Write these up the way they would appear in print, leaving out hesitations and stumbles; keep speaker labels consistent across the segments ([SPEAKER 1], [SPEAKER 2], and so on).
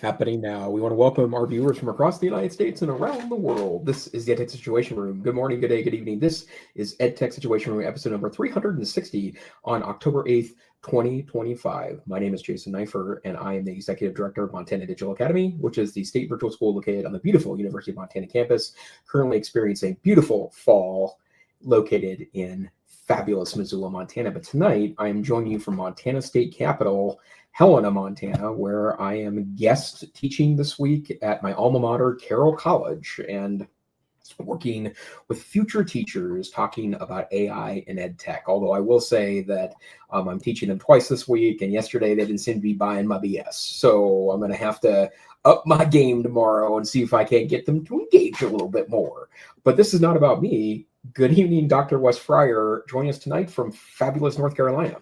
[SPEAKER 1] Happening now. We want to welcome our viewers from across the United States and around the world. This is the EdTech Situation Room. Good morning, good day, good evening. This is EdTech Situation Room, episode number 360 on October 8th, 2025. My name is Jason Neiffer, and I am the Executive Director of Montana Digital Academy, which is the state virtual school located on the beautiful University of Montana campus, currently experiencing beautiful fall located in fabulous Missoula, Montana. But tonight, I am joining you from Montana State Capitol, Helena, Montana, where I am guest teaching this week at my alma mater, Carroll College, and working with future teachers talking about AI and EdTech. Although I will say that I'm teaching them twice this week, and yesterday they didn't seem to be buying my BS. So I'm going to have to up my game tomorrow and see if I can't get them to engage a little bit more. But this is not about me. Good evening, Dr. Wes Fryer, joining us tonight from fabulous North Carolina.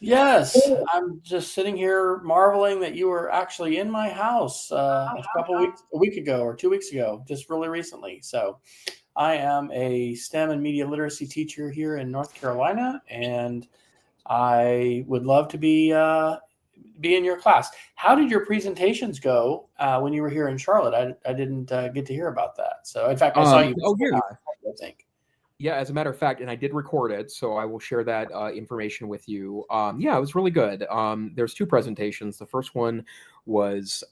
[SPEAKER 2] Yes, I'm just sitting here marveling that you were actually in my house a week ago or 2 weeks ago, just really recently. So I am a STEM and media literacy teacher here in North Carolina, and I would love to be in your class. How did your presentations go when you were here in Charlotte? I didn't get to hear about that. So in fact, I saw you. I think.
[SPEAKER 1] Yeah, as a matter of fact, and I did record it, so I will share that information with you. Yeah, it was really good. There's two presentations. The first one was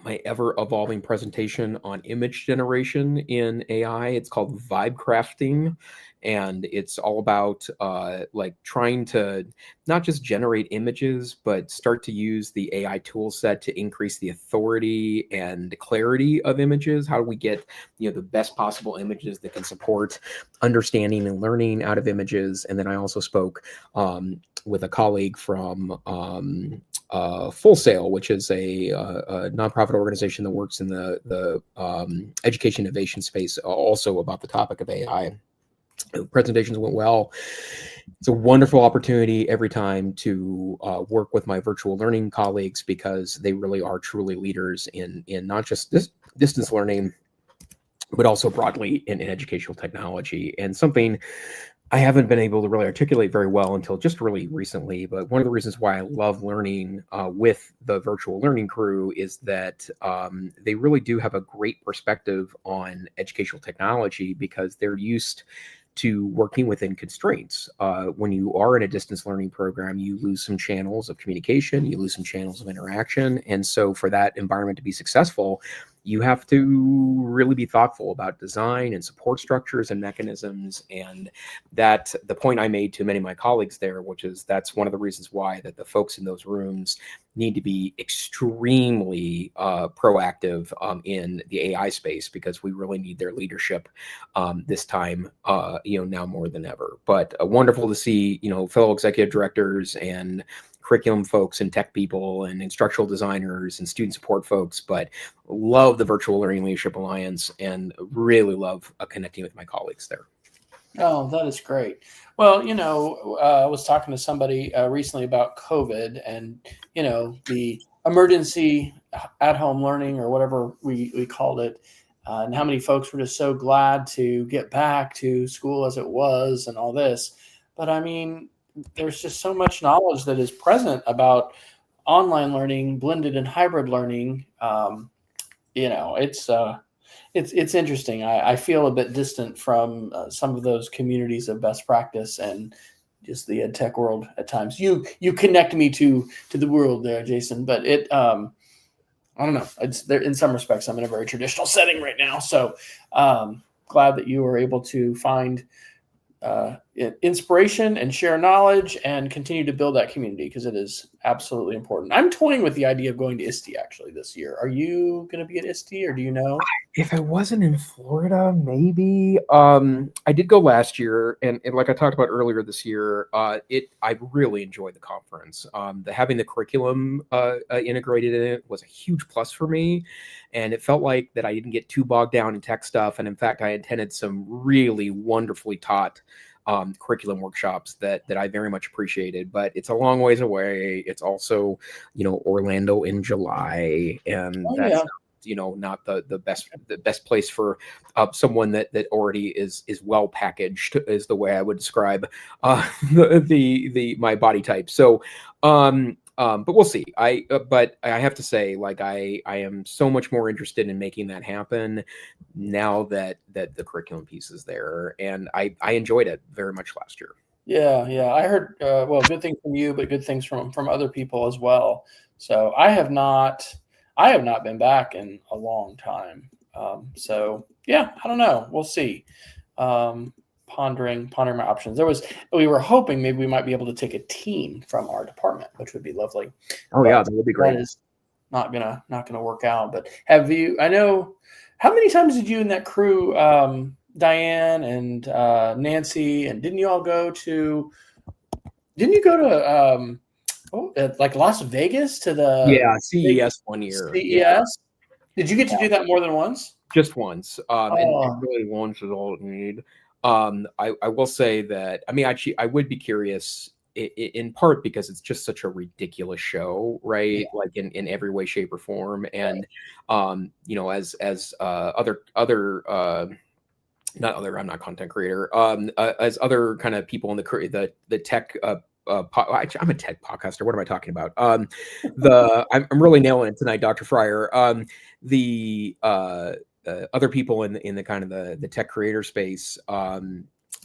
[SPEAKER 1] my ever-evolving presentation on image generation in AI. It's called vibe crafting, and it's all about like trying to not just generate images, but start to use the AI tool set to increase the authority and clarity of images. How do we get the best possible images that can support understanding and learning out of images? And then I also spoke with a colleague from Full Sail, which is a nonprofit organization that works in the education innovation space, also about the topic of AI. The presentations went well. It's a wonderful opportunity every time to work with my virtual learning colleagues, because they really are truly leaders in not just this distance learning, but also broadly in educational technology. And something I haven't been able to really articulate very well until just really recently, but one of the reasons why I love learning with the virtual learning crew is that they really do have a great perspective on educational technology, because they're used to working within constraints. When you are in a distance learning program, you lose some channels of communication, you lose some channels of interaction. And so for that environment to be successful, you have to really be thoughtful about design and support structures and mechanisms. And that the point I made to many of my colleagues there, which is that's one of the reasons why that the folks in those rooms need to be extremely proactive in the AI space, because we really need their leadership this time, now more than ever. But wonderful to see, fellow executive directors and curriculum folks and tech people and instructional designers and student support folks, but love the Virtual Learning Leadership Alliance and really love connecting with my colleagues there.
[SPEAKER 2] Oh, that is great. Well, I was talking to somebody recently about COVID and, the emergency at-home learning, or whatever we called it, and how many folks were just so glad to get back to school as it was and all this. But I mean, there's just so much knowledge that is present about online learning, blended and hybrid learning. It's interesting. I feel a bit distant from some of those communities of best practice and just the ed tech world at times. You connect me to the world there, Jason, but I don't know. It's there in some respects. I'm in a very traditional setting right now, so glad that you were able to find inspiration and share knowledge and continue to build that community, because it is absolutely important. I'm toying with the idea of going to ISTE actually this year. Are you going to be at ISTE, or do you know?
[SPEAKER 1] If I wasn't in Florida, maybe. I did go last year, and like I talked about earlier this year, I really enjoyed the conference. Having the curriculum integrated in it was a huge plus for me, and it felt like that I didn't get too bogged down in tech stuff. And in fact, I attended some really wonderfully taught curriculum workshops that I very much appreciated. But it's a long ways away. It's also, Orlando in July, and that's not the best place for someone that already is well packaged, is the way I would describe my body type. So But we'll see. But I have to say, like, I am so much more interested in making that happen now that the curriculum piece is there, and I enjoyed it very much last year.
[SPEAKER 2] Yeah. I heard well, good things from you, but good things from other people as well. So I have not been back in a long time. So yeah, I don't know. We'll see. Pondering my options. We were hoping maybe we might be able to take a team from our department, which would be lovely.
[SPEAKER 1] Oh yeah, that would be great.
[SPEAKER 2] That is not gonna work out. But have you? I know. How many times did you and that crew, Diane and Nancy, and didn't you all go to? Didn't you go to like Las Vegas to the
[SPEAKER 1] Yeah, CES one year.
[SPEAKER 2] CES?
[SPEAKER 1] Yeah,
[SPEAKER 2] Did you get to do that more than once?
[SPEAKER 1] just once. And
[SPEAKER 2] Oh,
[SPEAKER 1] really once is all you need. I will say that, I mean, actually, I would be curious in part because it's just such a ridiculous show,
[SPEAKER 2] yeah,
[SPEAKER 1] right? Like in every way, shape, or form. And you know, as other not other, I'm not content creator, as other kind of people in the tech actually, I'm a tech podcaster. What am I talking about? I'm really nailing it tonight, Dr. Fryer. The other people in the kind of the tech creator space,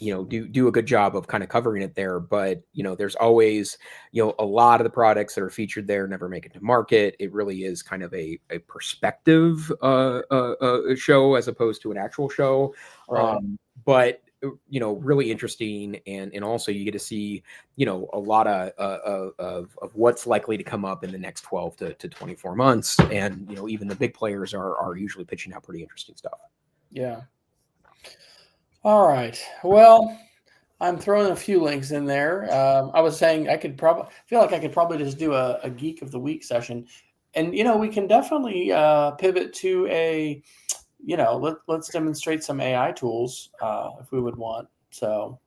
[SPEAKER 1] you know, do a good job of kind of covering it there. But you know, there's always, you know, a lot of the products that are featured there never make it to market. It really is kind of a perspective show as opposed to an actual show.
[SPEAKER 2] right.
[SPEAKER 1] But you know, really interesting, and also you get to see, you know, a lot of what's likely to come up in the next 12 to 24 months, and you know, even the big players are usually pitching out pretty interesting stuff.
[SPEAKER 2] Yeah. All right. Well, I'm throwing a few links in there. I was saying I could probably feel like I could probably just do a geek of the week session, and you know we can definitely pivot to a, you know, let's demonstrate some AI tools if we would want. So,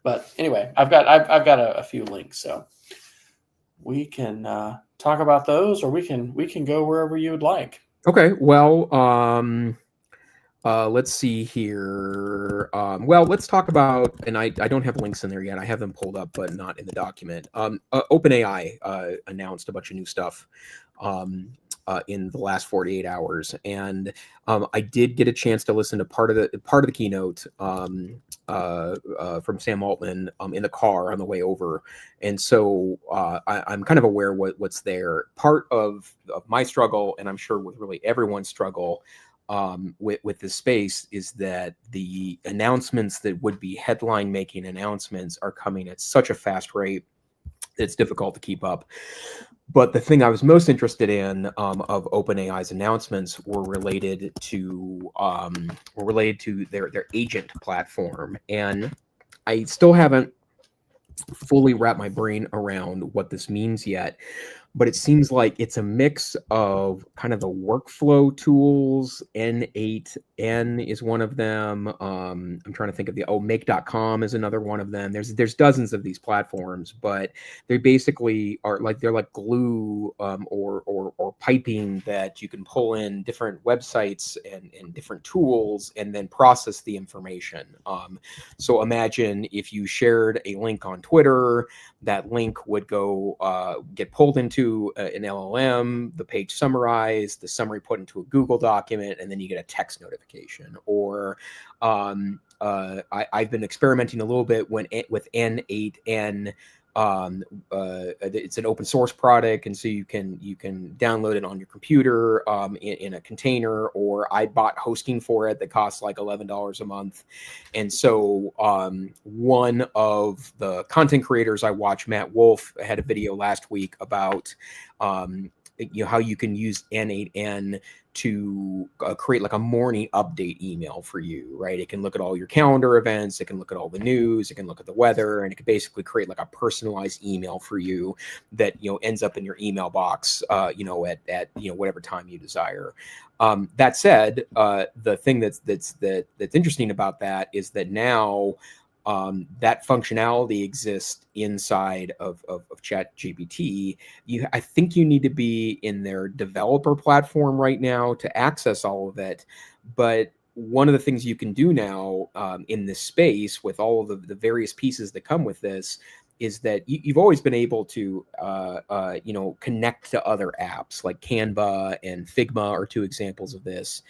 [SPEAKER 2] but anyway, I've got a few links, so we can talk about those, or we can go wherever you would like.
[SPEAKER 1] Okay, well, let's see here. Well, let's talk about, and I don't have links in there yet. I have them pulled up, but not in the document. OpenAI announced a bunch of new stuff in the last 48 hours, and I did get a chance to listen to part of the keynote from Sam Altman in the car on the way over, and so I'm kind of aware what's there. Part of my struggle, and I'm sure with really everyone's struggle with this space, is that the announcements that would be headline making announcements are coming at such a fast rate that it's difficult to keep up. But the thing I was most interested in of OpenAI's announcements were related to their agent platform, and I still haven't fully wrapped my brain around what this means yet. But it seems like it's a mix of kind of the workflow tools. N8N is one of them. I'm trying to think of make.com is another one of them. There's dozens of these platforms, but they basically are like, they're like glue or piping that you can pull in different websites and different tools and then process the information. So imagine if you shared a link on Twitter, that link would go get pulled into an LLM, the page summarized, the summary put into a Google document, and then you get a text notification. Or I've been experimenting a little bit with N8N. It's an open source product, and so you can download it on your computer in a container, or I bought hosting for it that costs like $11 a month. And so one of the content creators I watch, Matt Wolf, had a video last week about how you can use N8N to create like a morning update email for you, right? It can look at all your calendar events, it can look at all the news, it can look at the weather, and it can basically create like a personalized email for you that ends up in your email box at whatever time you desire. That said, the thing that's interesting about that is that now that functionality exists inside of ChatGPT. I think you need to be in their developer platform right now to access all of it. But one of the things you can do now in this space with all of the various pieces that come with this is that you've always been able to, connect to other apps like Canva and Figma are two examples of this.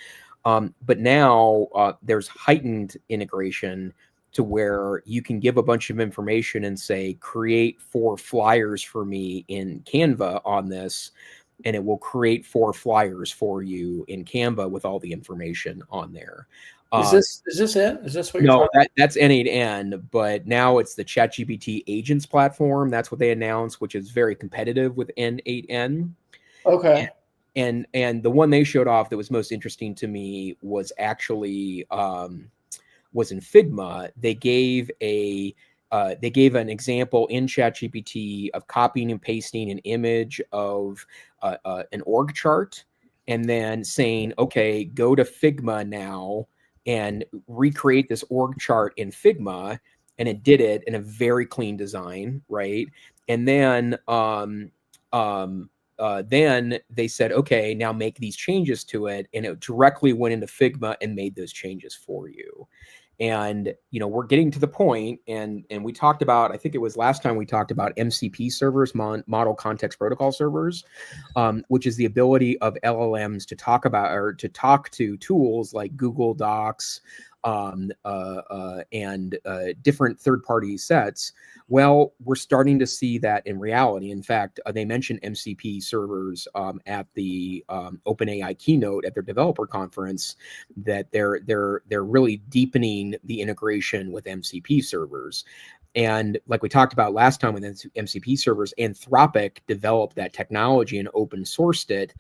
[SPEAKER 1] But now there's heightened integration to where you can give a bunch of information and say, create 4 flyers for me in Canva on this, and it will create 4 flyers for you in Canva with all the information on there.
[SPEAKER 2] Is this it? Is this what you're
[SPEAKER 1] No,
[SPEAKER 2] talking
[SPEAKER 1] that's N8N, but now it's the ChatGPT agents platform. That's what they announced, which is very competitive with N8N.
[SPEAKER 2] Okay.
[SPEAKER 1] And the one they showed off that was most interesting to me was actually was in Figma. They gave an example in ChatGPT of copying and pasting an image of an org chart, and then saying, okay, go to Figma now and recreate this org chart in Figma. And it did it in a very clean design, right? And then then they said, okay, now make these changes to it. And it directly went into Figma and made those changes for you. And, we're getting to the point, and we talked about, I think it was last time we talked about MCP servers, model context protocol servers, which is the ability of LLMs to talk about, or to talk to tools like Google Docs, and different third-party sets. Well, we're starting to see that in reality. In fact, they mentioned MCP servers at the OpenAI keynote at their developer conference, that they're really deepening the integration with MCP servers. And like we talked about last time with MCP servers, Anthropic developed that technology and open sourced it.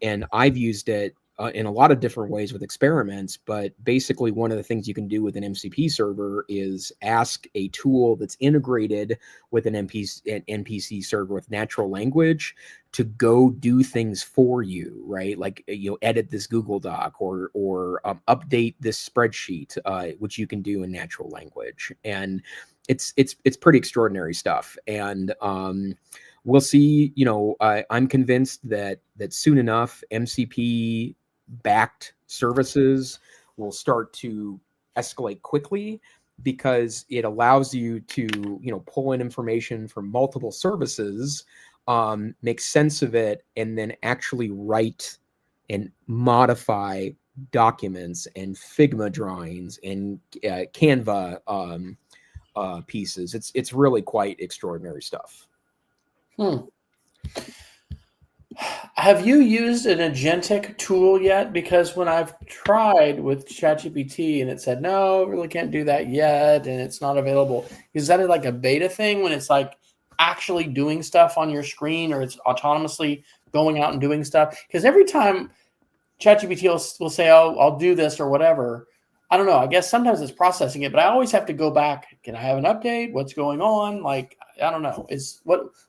[SPEAKER 1] And I've used it in a lot of different ways with experiments, but basically one of the things you can do with an MCP server is ask a tool that's integrated with an NPC server with natural language to go do things for you, right? Like, edit this Google Doc or update this spreadsheet, which you can do in natural language. And it's pretty extraordinary stuff. And we'll see. I'm convinced that soon enough, MCP backed services will start to escalate quickly, because it allows you to pull in information from multiple services, make sense of it, and then actually write and modify documents and Figma drawings and Canva pieces. It's really quite extraordinary stuff.
[SPEAKER 2] Have you used an agentic tool yet? Because when I've tried with ChatGPT and it said, no, really can't do that yet, and it's not available. Is that like a beta thing when it's like actually doing stuff on your screen, or it's autonomously going out and doing stuff? Because every time ChatGPT will say, oh, I'll do this or whatever, I don't know. I guess sometimes it's processing it, but I always have to go back. Can I have an update? What's going on? Like, I don't know.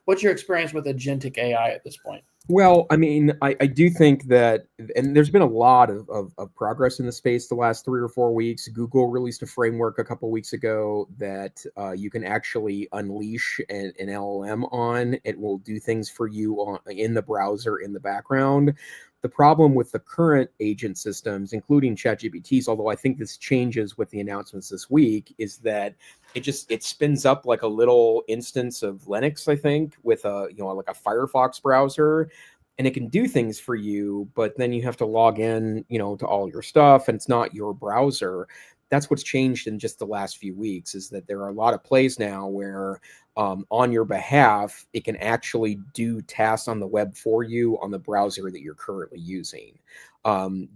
[SPEAKER 2] What's your experience with agentic AI at this point?
[SPEAKER 1] Well, I mean, I do think that, and there's been a lot of progress in the space the last 3 or 4 weeks. Google released a framework a couple weeks ago that you can actually unleash an LLM on. It will do things for you in the browser in the background. The problem with the current agent systems, including ChatGPT's, although I think this changes with the announcements this week, is that it spins up like a little instance of Linux, I think, with like a Firefox browser, and it can do things for you, but then you have to log in, to all your stuff, and it's not your browser. That's what's changed in just the last few weeks, is that there are a lot of plays now where on your behalf, it can actually do tasks on the web for you on the browser that you're currently using.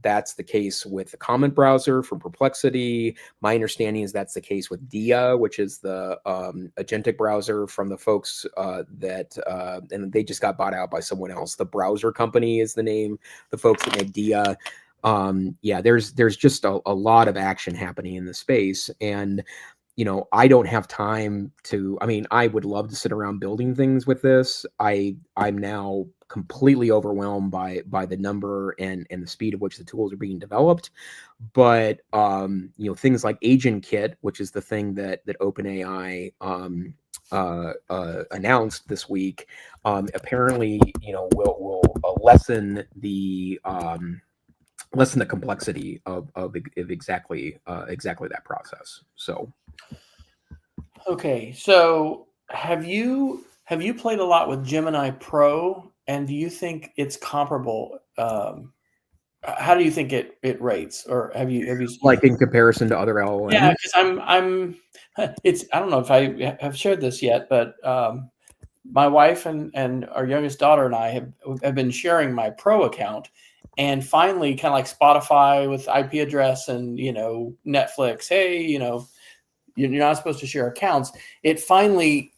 [SPEAKER 1] That's the case with the comment browser from Perplexity. My understanding is that's the case with Dia, which is the agentic browser from the folks and they just got bought out by someone else. The Browser Company is the name, the folks that make Dia. There's just a lot of action happening in the space. And I don't have time to, I would love to sit around building things with this. I'm now completely overwhelmed by the number and the speed at which the tools are being developed. But, things like Agent Kit, which is the thing that OpenAI announced this week, apparently, will lessen the complexity of exactly that process. So.
[SPEAKER 2] Okay, so Have you played a lot with Gemini Pro, and do you think it's comparable? How do you think it rates, or have you?
[SPEAKER 1] Like in comparison to other
[SPEAKER 2] Yeah,
[SPEAKER 1] LLMs?
[SPEAKER 2] because I'm. It's I don't know if I have shared this yet, but my wife and our youngest daughter and I have been sharing my Pro account, and finally, kind of like Spotify with IP address and Netflix. Hey, you're not supposed to share accounts. It finally,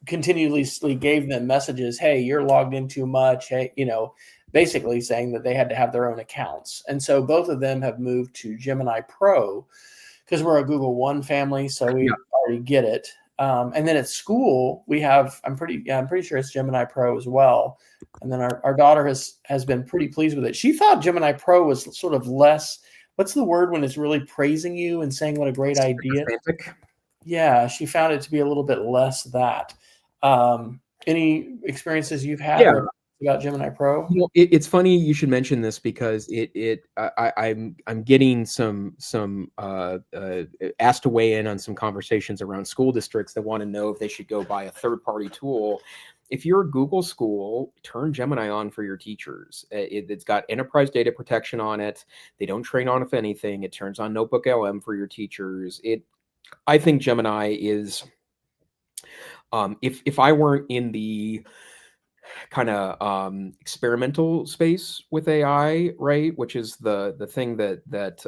[SPEAKER 2] continuously gave them messages. Hey, you're logged in too much. Hey, basically saying that they had to have their own accounts. And so both of them have moved to Gemini Pro because we're a Google One family, so we already get it. And then at school, we have, I'm pretty sure it's Gemini Pro as well. And then our daughter has been pretty pleased with it. She thought Gemini Pro was sort of less, what's the word when it's really praising you and saying what a great idea? Yeah, she found it to be a little bit less that. Any experiences you've had about Gemini Pro?
[SPEAKER 1] It's funny you should mention this because I'm getting some asked to weigh in on some conversations around school districts that want to know if they should go buy a third-party tool. If you're a Google school, turn Gemini on for your teachers. It's got enterprise data protection on it. They don't train on if anything. It turns on Notebook LM for your teachers. I think Gemini is, if I weren't in the kind of experimental space with AI, right, which is the thing that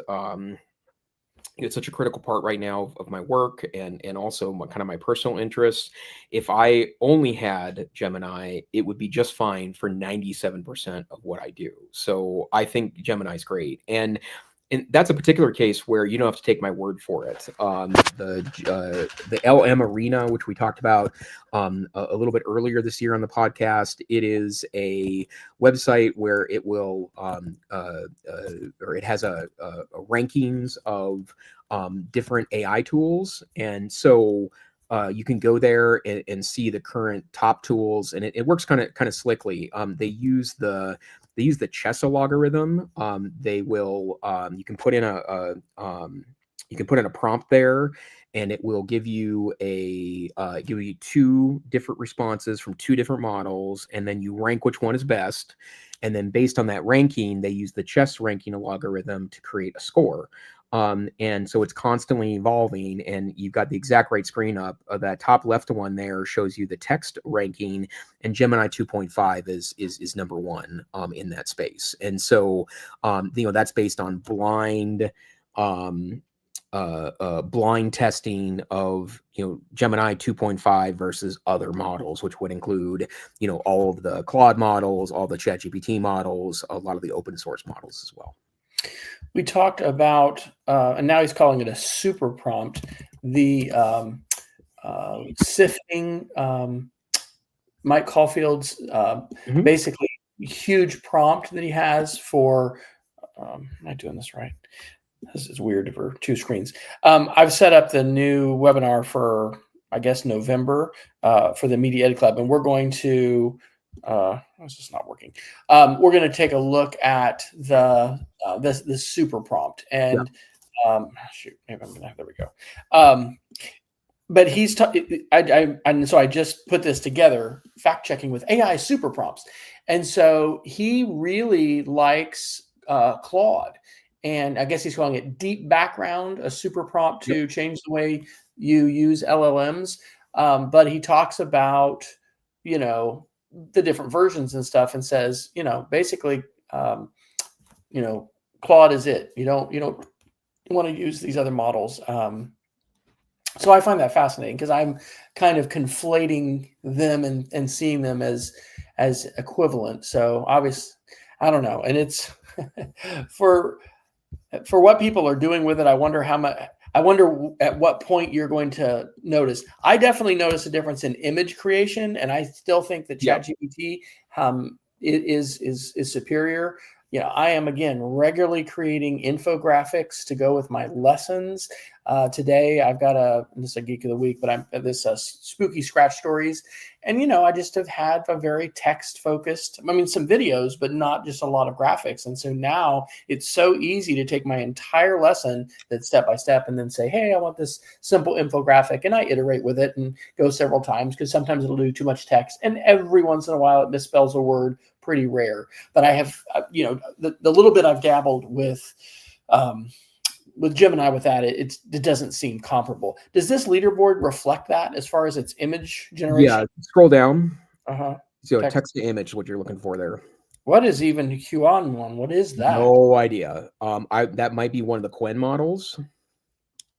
[SPEAKER 1] it's such a critical part right now of my work and also my personal interests. If I only had Gemini, it would be just fine for 97% of what I do. So I think Gemini is great. And that's a particular case where you don't have to take my word for it. The LM Arena, which we talked about a little bit earlier this year on the podcast, it is a website where it will or it has a rankings of different AI tools, and so you can go there and see the current top tools, and it works kind of slickly. They use the Chessa logarithm. They will you can put in a prompt there, and it will give you two different responses from two different models, and then you rank which one is best. And then based on that ranking, they use the Chess ranking algorithm to create a score. And so it's constantly evolving, and you've got the exact right screen up. That top left one there shows you the text ranking, and Gemini 2.5 is number one in that space. And so that's based on blind testing of Gemini 2.5 versus other models, which would include all of the Claude models, all the ChatGPT models, a lot of the open source models as well.
[SPEAKER 2] We talked about, and now he's calling it a super prompt, the sifting Mike Caulfield's basically huge prompt that he has for, am I doing this right? This is weird for two screens. I've set up the new webinar for, I guess, November for the Media Ed Club, and we're going to, this is not working. We're going to take a look at this super prompt, and shoot, maybe I'm gonna, there we go. But he's and so I just put this together, fact checking with AI super prompts, and so he really likes Claude, and I guess he's calling it deep background, a super prompt to change the way you use LLMs. But he talks about the different versions and stuff, and says basically Claude is it. You don't want to use these other models. So I find that fascinating because I'm kind of conflating them and seeing them as equivalent. So obviously, I don't know. And it's for what people are doing with it. I wonder how much. I wonder at what point you're going to notice. I definitely notice a difference in image creation, and I still think that ChatGPT is superior. I am, again, regularly creating infographics to go with my lessons. Today, I've got this is a Geek of the Week, but I'm this spooky scratch stories. And, I just have had a very text focused, some videos, but not just a lot of graphics. And so now it's so easy to take my entire lesson that's step by step and then say, hey, I want this simple infographic. And I iterate with it and go several times because sometimes it'll do too much text. And every once in a while it misspells a word, pretty rare. But I have, the little bit I've dabbled with Gemini with that, it doesn't seem comparable. Does this leaderboard reflect that as far as its image generation?
[SPEAKER 1] Yeah, scroll down.
[SPEAKER 2] Uh-huh.
[SPEAKER 1] So text to image, what you're looking for there.
[SPEAKER 2] What is even QAnon one? What is that?
[SPEAKER 1] No idea. That might be one of the Quen models.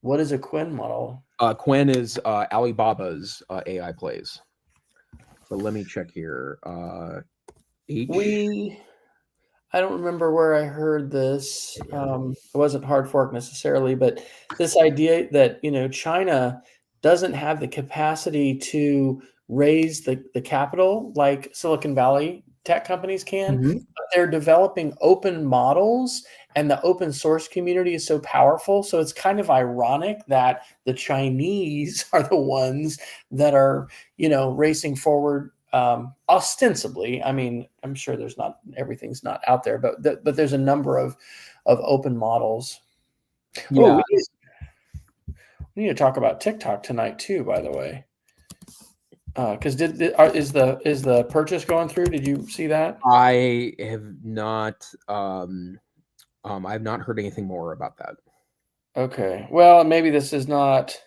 [SPEAKER 2] What is a Quen model?
[SPEAKER 1] Quen is Alibaba's AI plays. So let me check here.
[SPEAKER 2] I don't remember where I heard this. It wasn't hard fork necessarily, but this idea that, China doesn't have the capacity to raise the capital like Silicon Valley tech companies can.
[SPEAKER 1] Mm-hmm.
[SPEAKER 2] But they're developing open models, and the open source community is so powerful. So it's kind of ironic that the Chinese are the ones that are, racing forward. Ostensibly, I'm sure everything's not out there, but there's a number of open models.
[SPEAKER 1] Yeah.
[SPEAKER 2] Oh, we need to talk about TikTok tonight too, by the way. Because is the purchase going through? Did you see that?
[SPEAKER 1] I have not. I've not heard anything more about that.
[SPEAKER 2] Okay. Well, maybe this is not.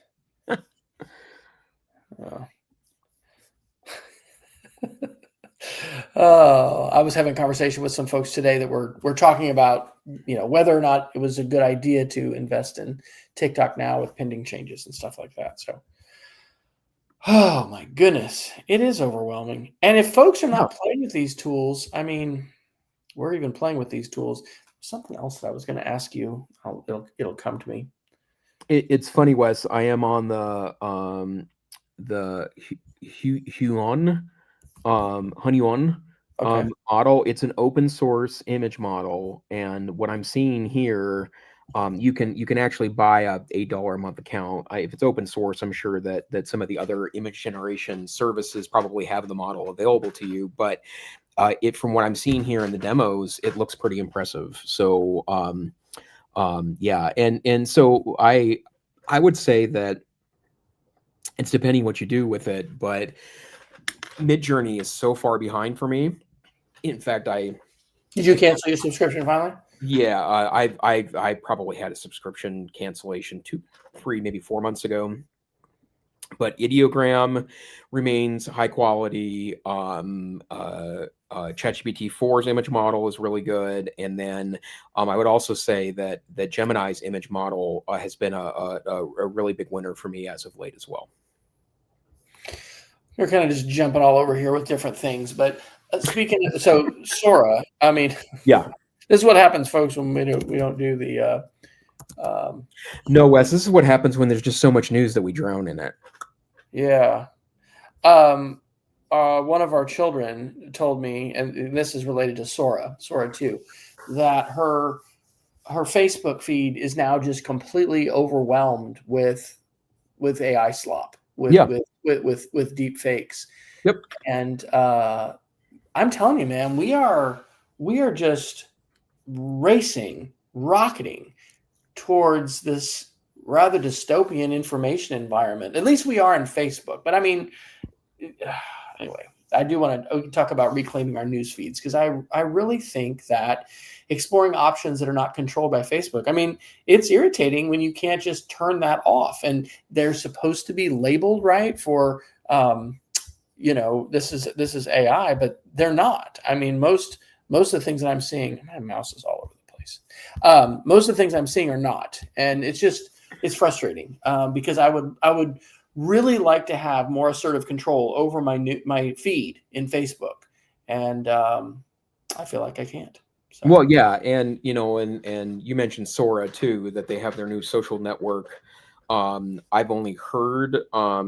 [SPEAKER 2] I was having a conversation with some folks today that we're talking about, whether or not it was a good idea to invest in TikTok now with pending changes and stuff like that. So, oh my goodness, it is overwhelming. And if folks are not playing with these tools, we're even playing with these tools. Something else that I was going to ask you, it'll come to me.
[SPEAKER 1] It's funny, Wes. I am on the Hunyuan model. It's an open source image model, and what I'm seeing here, you can actually buy a $8 a month account. If it's open source, I'm sure that some of the other image generation services probably have the model available to you. But from what I'm seeing here in the demos, it looks pretty impressive. So yeah, and so I would say that it's depending what you do with it, but Midjourney is so far behind for me. In fact,
[SPEAKER 2] did you cancel your subscription finally?
[SPEAKER 1] Yeah, I probably had a subscription cancellation 3, maybe 4 months ago. But Ideogram remains high quality. ChatGPT 4's image model is really good, and then I would also say that Gemini's image model has been a really big winner for me as of late as well.
[SPEAKER 2] We're kind of just jumping all over here with different things, but speaking of, so Sora,
[SPEAKER 1] yeah,
[SPEAKER 2] this is what happens, folks, when we don't do the.
[SPEAKER 1] No, Wes, this is what happens when there's just so much news that we drown in it.
[SPEAKER 2] Yeah. One of our children told me, and this is related to Sora 2, that her Facebook feed is now just completely overwhelmed with AI slop, with deep fakes.
[SPEAKER 1] Yep.
[SPEAKER 2] And I'm telling you, man, we are just rocketing towards this rather dystopian information environment. At least we are in Facebook. But anyway, I do want to talk about reclaiming our news feeds, because I really think that exploring options that are not controlled by Facebook. It's irritating when you can't just turn that off, and they're supposed to be labeled right for, this is AI, but they're not. Most of the things that I'm seeing, my mouse is all over the place. Most of the things I'm seeing are not, and it's frustrating because I would really like to have more assertive control over my feed in Facebook, and I feel like I can't. So.
[SPEAKER 1] Well, yeah, and and you mentioned Sora too, that they have their new social network I've only heard about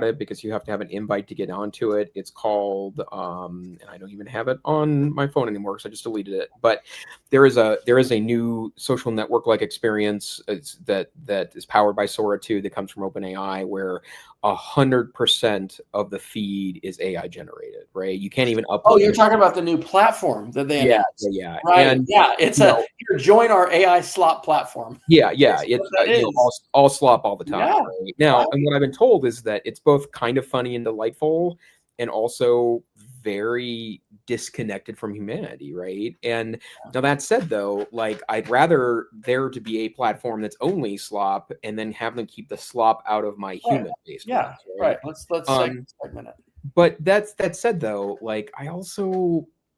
[SPEAKER 1] it because you have to have an invite to get onto it. It's called, and I don't even have it on my phone anymore, so I just deleted it. But there is a new social network like experience that is powered by Sora 2 that comes from OpenAI, where 100% of the feed is AI generated. Right? You can't even upload.
[SPEAKER 2] Oh, you're talking about the new platform that they announced.
[SPEAKER 1] Yeah.
[SPEAKER 2] Right.
[SPEAKER 1] And,
[SPEAKER 2] yeah. It's here, join our AI slop platform.
[SPEAKER 1] Yeah. It's all slop all the time.
[SPEAKER 2] Yeah.
[SPEAKER 1] Right? Now, and what I've been told is that it's both kind of funny and delightful, and also very disconnected from humanity, right? And now that said, though, like I'd rather there to be a platform that's only slop, and then have them keep the slop out of my human-based ones,
[SPEAKER 2] right? Let's segment it.
[SPEAKER 1] But that said, though, like I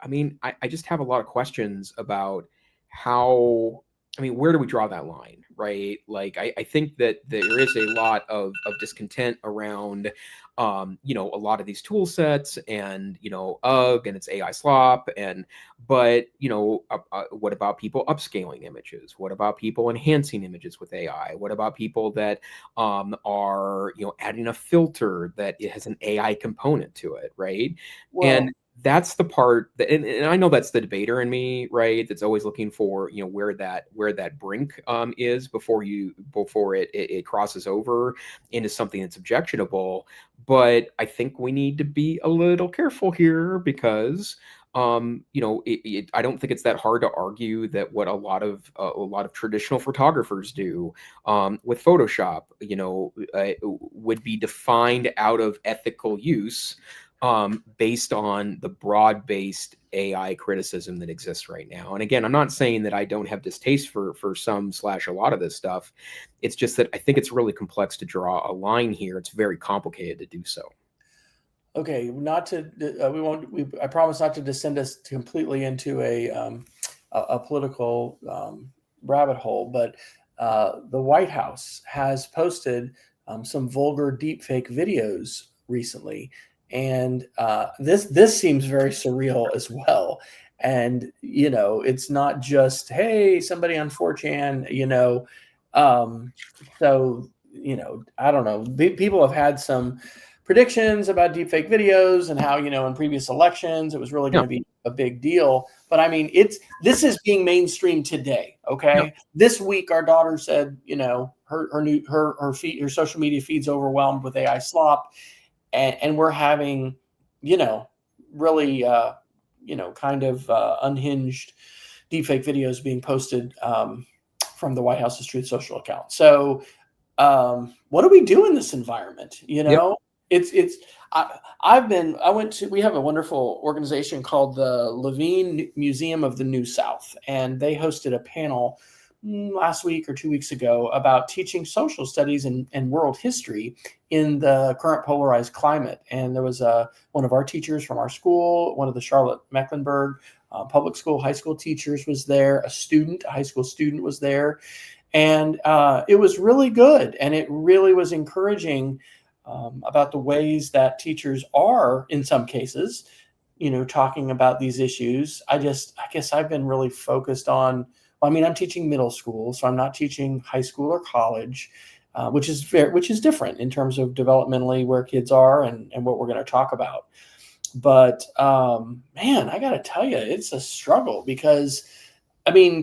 [SPEAKER 1] mean, I just have a lot of questions about how, I mean, where do we draw that line, right? Like, I think that there is a lot of discontent around, a lot of these tool sets, and, UGG and its AI slop. But, what about people upscaling images? What about people enhancing images with AI? What about people that are, adding a filter that it has an AI component to it, right?
[SPEAKER 2] Well,
[SPEAKER 1] and that's the part that, and I know that's the debater in me, right? That's always looking for, where that brink is before it crosses over into something that's objectionable. But I think we need to be a little careful here, because I don't think it's that hard to argue that what a lot of traditional photographers do with Photoshop, would be defined out of ethical use, based on the broad-based AI criticism that exists right now. And again, I'm not saying that I don't have distaste for some/a lot of this stuff. It's just that I think it's really complex to draw a line here. It's very complicated to do so.
[SPEAKER 2] Okay, not to we won't. I promise not to descend us completely into a political rabbit hole, but the White House has posted some vulgar deepfake videos recently, and this seems very surreal as well. And it's not just, hey, somebody on 4chan, so I don't know. People have had some predictions about deepfake videos, and how in previous elections it was really going to be a big deal. But I mean, this is being mainstream today. Okay, this week our daughter said, her social media feed's overwhelmed with AI slop, and we're having, really kind of unhinged deepfake videos being posted from the White House's Truth Social account. So what do we do in this environment? We have a wonderful organization called the Levine Museum of the New South, and they hosted a panel last week or 2 weeks ago about teaching social studies and world history in the current polarized climate. And there was one of our teachers from our school, one of the Charlotte Mecklenburg public school, high school teachers was there, a high school student was there. And it was really good. And it really was encouraging about the ways that teachers are, in some cases, talking about these issues. I guess I've been really focused on, I'm teaching middle school, so I'm not teaching high school or college, which is different in terms of developmentally where kids are and what we're going to talk about. But man, I got to tell you, it's a struggle, because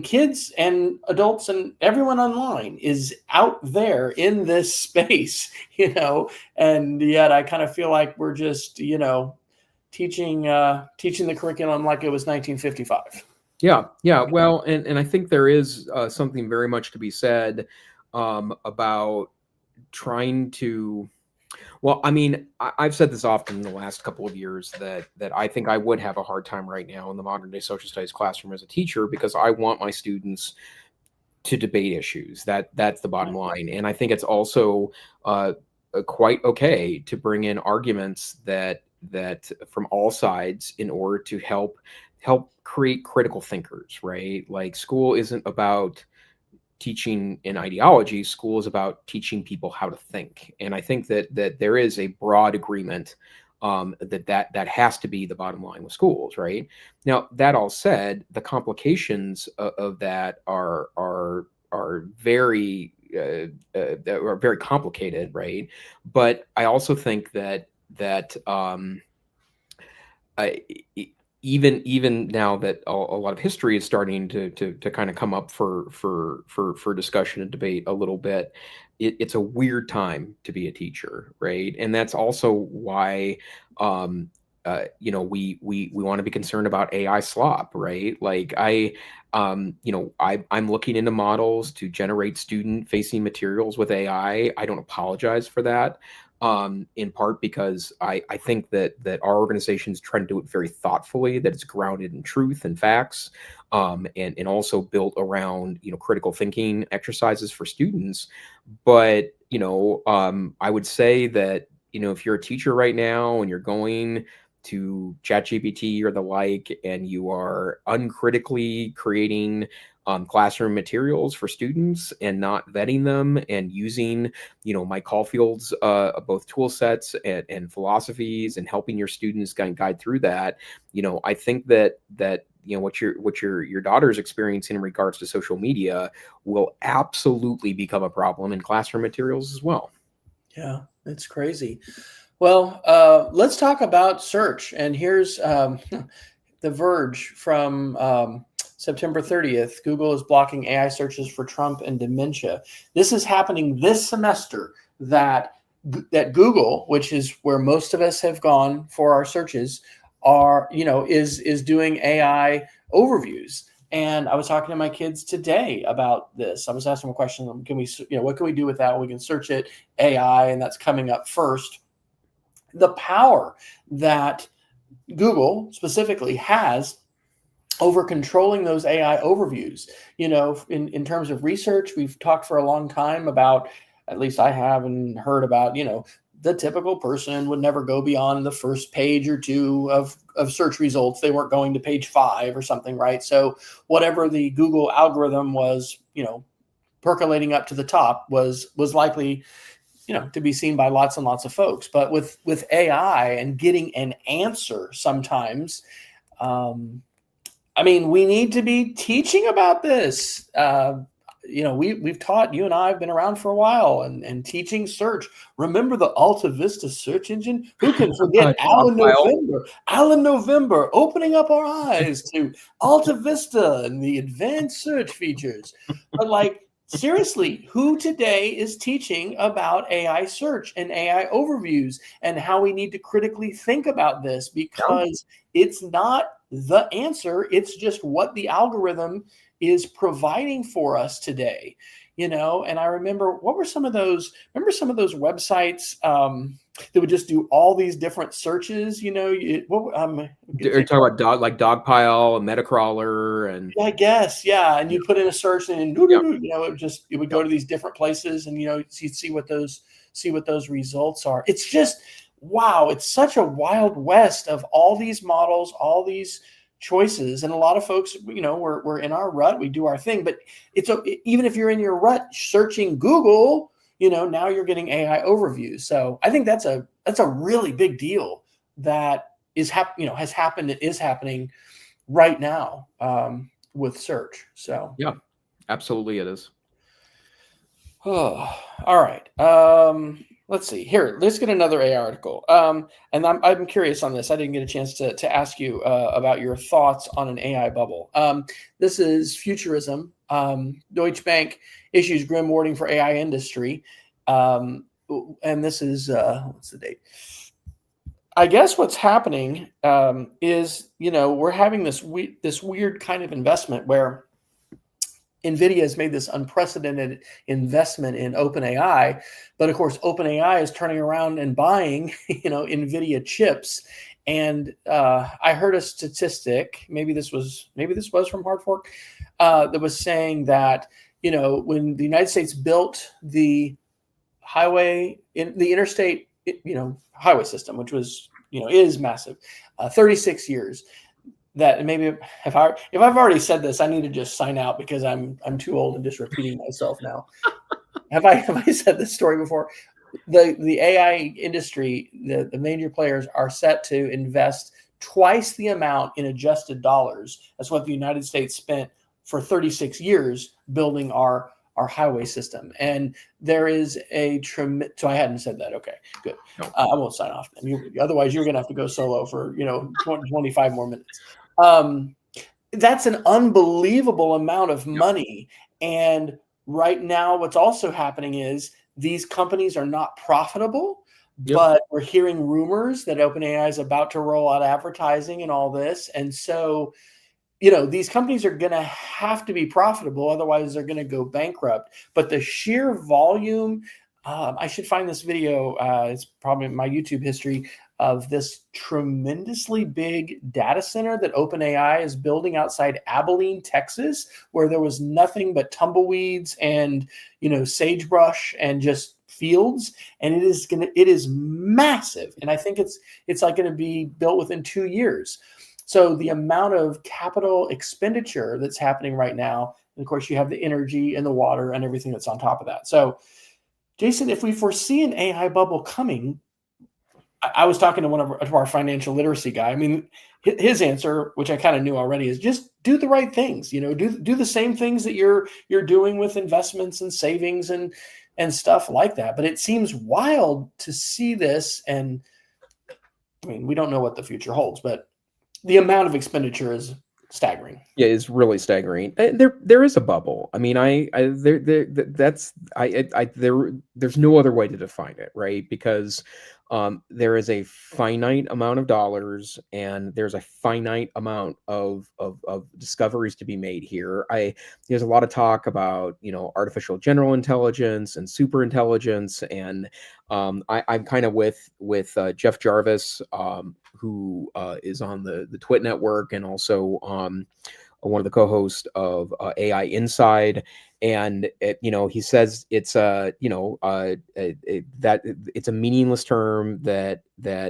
[SPEAKER 2] kids and adults and everyone online is out there in this space, and yet I kind of feel like we're just, teaching the curriculum like it was 1955.
[SPEAKER 1] Yeah. Well, and I think there is something very much to be said about trying to. Well, I've said this often in the last couple of years that I think I would have a hard time right now in the modern day social studies classroom as a teacher, because I want my students to debate issues. That's the bottom line. And I think it's also quite okay to bring in arguments that from all sides, in order to help create critical thinkers, right? Like, school isn't about teaching an ideology. School is about teaching people how to think. And I think that there is a broad agreement that has to be the bottom line with schools, right? Now, that all said, the complications of that are very that are very complicated, right? But I also think that I, even now that a lot of history is starting to kind of come up for discussion and debate a little bit, it's a weird time to be a teacher, right? And that's also why we want to be concerned about AI slop, right? Like I'm looking into models to generate student facing materials with AI. I don't apologize for that, in part because I think that our organizations try to do it very thoughtfully, that it's grounded in truth and facts, and also built around critical thinking exercises for students. But I would say that if you're a teacher right now and you're going to ChatGPT or the like, and you are uncritically creating classroom materials for students and not vetting them and using, Mike Caulfield's both tool sets and philosophies and helping your students guide through that, I think that what your daughter's experiencing in regards to social media will absolutely become a problem in classroom materials as well.
[SPEAKER 2] Yeah, it's crazy. Well, let's talk about search. And here's The Verge from September 30th. Google is blocking AI searches for Trump and dementia. This is happening this semester, that Google, which is where most of us have gone for our searches, is doing AI overviews. And I was talking to my kids today about this. I was asking them a question: what can we do with that? We can search it AI, and that's coming up first. The power that Google specifically has over controlling those AI overviews. In terms of research, we've talked for a long time about, at least I have, and heard about, the typical person would never go beyond the first page or two of search results. They weren't going to page 5 or something, right? So whatever the Google algorithm was, percolating up to the top was likely to be seen by lots and lots of folks. But with AI and getting an answer sometimes, we need to be teaching about this. We've taught, you and I have been around for a while and teaching search. Remember the Alta Vista search engine? Who can forget Alan November opening up our eyes to Alta Vista and the advanced search features? But seriously, who today is teaching about AI search and AI overviews and how we need to critically think about this? Because it's not the answer. It's just what the algorithm is providing for us today. And I remember, some of those websites that would just do all these different searches?
[SPEAKER 1] You're talking about Dogpile and Metacrawler and
[SPEAKER 2] I guess, yeah. And you put in a search and it would go to these different places, and you'd see what those results are. It's just wow, it's such a wild west of all these models, all these choices. And a lot of folks, we're in our rut, we do our thing, but even if you're in your rut searching Google, now you're getting AI overviews. So I think that's a really big deal that has happened. It is happening right now with search. So
[SPEAKER 1] yeah, absolutely it is.
[SPEAKER 2] Oh, all right. Let's see here. Let's get another AI article. And I'm curious on this. I didn't get a chance to ask you about your thoughts on an AI bubble. This is Futurism. Deutsche Bank issues grim warning for AI industry. And this is what's the date? I guess what's happening is we're having this weird kind of investment where NVIDIA has made this unprecedented investment in OpenAI, but of course, OpenAI is turning around and buying, NVIDIA chips. And I heard a statistic, maybe this was from Hard Fork, that was saying that, when the United States built the interstate, highway system, which was, is massive, 36 years. That maybe if I've already said this, I need to just sign out because I'm too old and just repeating myself now. Have I said this story before? The AI industry, the major players are set to invest twice the amount in adjusted dollars as what the United States spent for 36 years building our our highway system. And there is a so I hadn't said that. Okay, good.
[SPEAKER 1] No.
[SPEAKER 2] I won't sign off then. Otherwise, you're going to have to go solo for 20, 25 more minutes. That's an unbelievable amount of money. And right now, what's also happening is these companies are not profitable, but we're hearing rumors that OpenAI is about to roll out advertising and all this. And so, these companies are going to have to be profitable. Otherwise, they're going to go bankrupt. But the sheer volume, I should find this video. It's probably in my YouTube history of this tremendously big data center that OpenAI is building outside Abilene, Texas, where there was nothing but tumbleweeds and, sagebrush and just fields. And it is massive. And I think it's like going to be built within 2 years. So the amount of capital expenditure that's happening right now, and of course you have the energy and the water and everything that's on top of that. So Jason, if we foresee an AI bubble coming, I was talking to one of our financial literacy guy. I mean, his answer, which I kind of knew already, is just do the right things. Do the same things that you're doing with investments and savings and stuff like that. But it seems wild to see this, and I mean, we don't know what the future holds, but the amount of expenditure is staggering.
[SPEAKER 1] Yeah, it's really staggering. There is a bubble. I mean, there's no other way to define it, right? Because there is a finite amount of dollars, and there's a finite amount of discoveries to be made here. There's a lot of talk about artificial general intelligence and super intelligence, and I'm kind of with Jeff Jarvis, who is on the Twit network, and also one of the co-hosts of AI Inside, and he says it's that it's a meaningless term that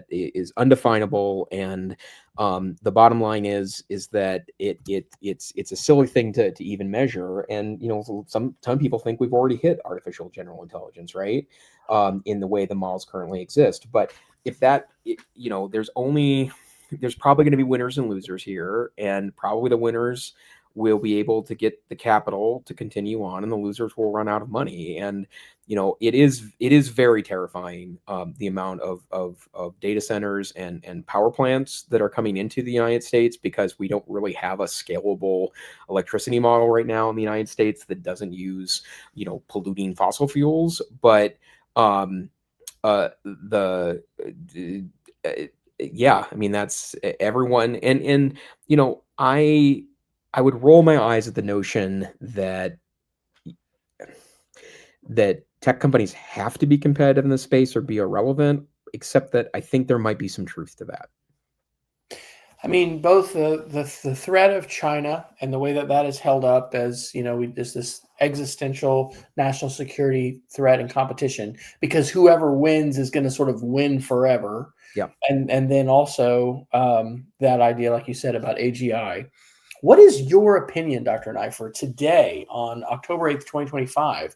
[SPEAKER 1] is undefinable, and the bottom line is that it's a silly thing to even measure, and some people think we've already hit artificial general intelligence, right, in the way the models currently exist. But if that there's probably going to be winners and losers here, and probably the winners will be able to get the capital to continue on, and the losers will run out of money. And it is very terrifying, the amount of data centers and power plants that are coming into the United States, because we don't really have a scalable electricity model right now in the United States that doesn't use polluting fossil fuels. But yeah, I mean, that's everyone. And I would roll my eyes at the notion that tech companies have to be competitive in this space or be irrelevant, except that I think there might be some truth to that.
[SPEAKER 2] I mean, both the threat of China and the way that is held up as, there's this existential national security threat and competition, because whoever wins is going to sort of win forever.
[SPEAKER 1] Yeah.
[SPEAKER 2] And then also that idea, like you said, about AGI. What is your opinion, Dr. Neiffer, today on October 8th, 2025,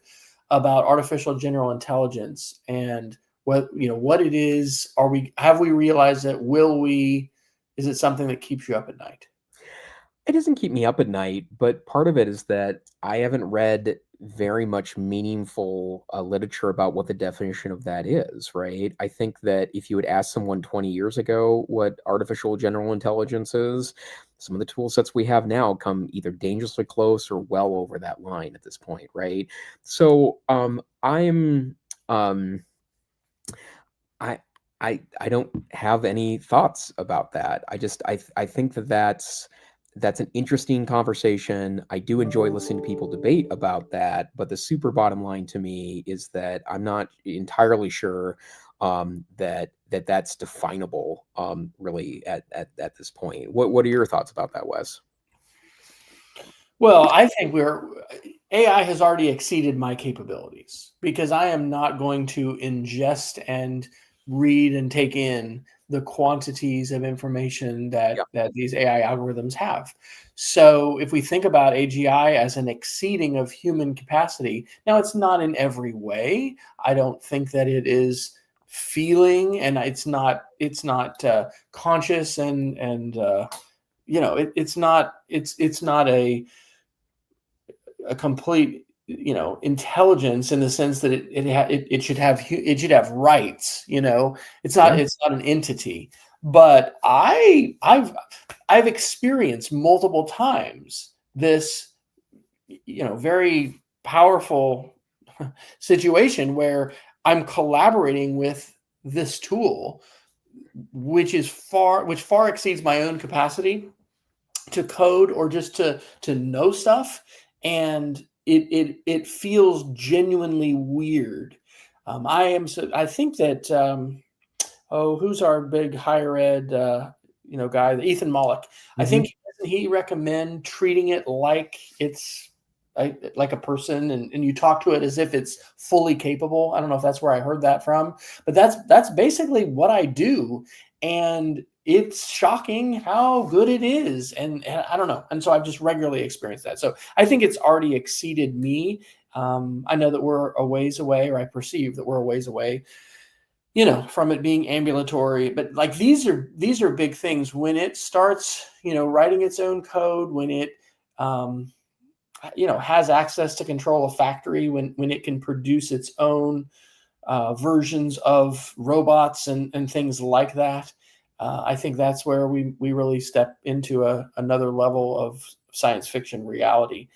[SPEAKER 2] about artificial general intelligence and what it is? Have we realized it? Will we? Is it something that keeps you up at night?
[SPEAKER 1] It doesn't keep me up at night, but part of it is that I haven't read very much meaningful literature about what the definition of that is, right? I think that if you had asked someone 20 years ago what artificial general intelligence is, some of the tool sets we have now come either dangerously close or well over that line at this point, right? So I don't have any thoughts about that. I think that's an interesting conversation. I do enjoy listening to people debate about that, but the super bottom line to me is that I'm not entirely sure that that's definable really at this point. What are your thoughts about that, Wes?
[SPEAKER 2] Well, I think AI has already exceeded my capabilities, because I am not going to ingest and read and take in the quantities of information that these AI algorithms have. So if we think about AGI as an exceeding of human capacity, now it's not in every way. I don't think that it is feeling, and it's not conscious, and it's not a complete intelligence in the sense that it should have rights. It's not an entity. But I've experienced multiple times this very powerful situation where I'm collaborating with this tool, which far exceeds my own capacity to code or just to know stuff, and it feels genuinely weird. I think that who's our big higher ed guy, Ethan Mollick. I think, doesn't he recommend treating it like it's like a person, and you talk to it as if it's fully capable? I don't know if that's where I heard that from, but that's basically what I do, and it's shocking how good it is, and I don't know, and so I've just regularly experienced that. So I think it's already exceeded me. I know that we're a ways away, or I perceive that we're a ways away, from it being ambulatory. But like these are big things when it starts, writing its own code, when it has access to control a factory, when it can produce its own versions of robots and things like that. I think that's where we really step into another level of science fiction reality.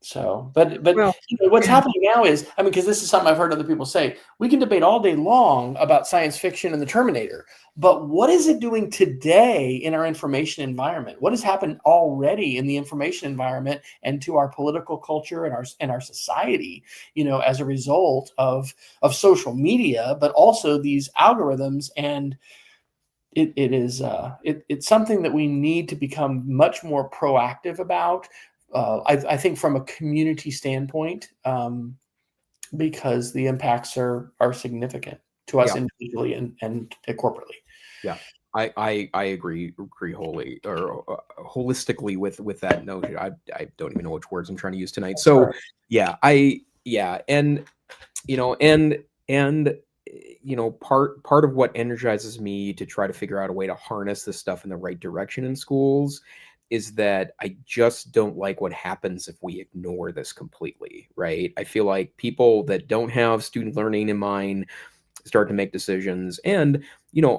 [SPEAKER 2] So, but
[SPEAKER 1] Well,
[SPEAKER 2] what's happening now is, because this is something I've heard other people say, we can debate all day long about science fiction and the Terminator, but what is it doing today in our information environment? What has happened already in the information environment and to our political culture and our society, as a result of social media, but also these algorithms? And it's something that we need to become much more proactive about. I think from a community standpoint, because the impacts are significant to us individually and corporately.
[SPEAKER 1] Yeah, I agree wholly or holistically with that notion. I don't even know which words I'm trying to use tonight. So and part of what energizes me to try to figure out a way to harness this stuff in the right direction in schools is that I just don't like what happens if we ignore this completely, right? I feel like people that don't have student learning in mind start to make decisions. And,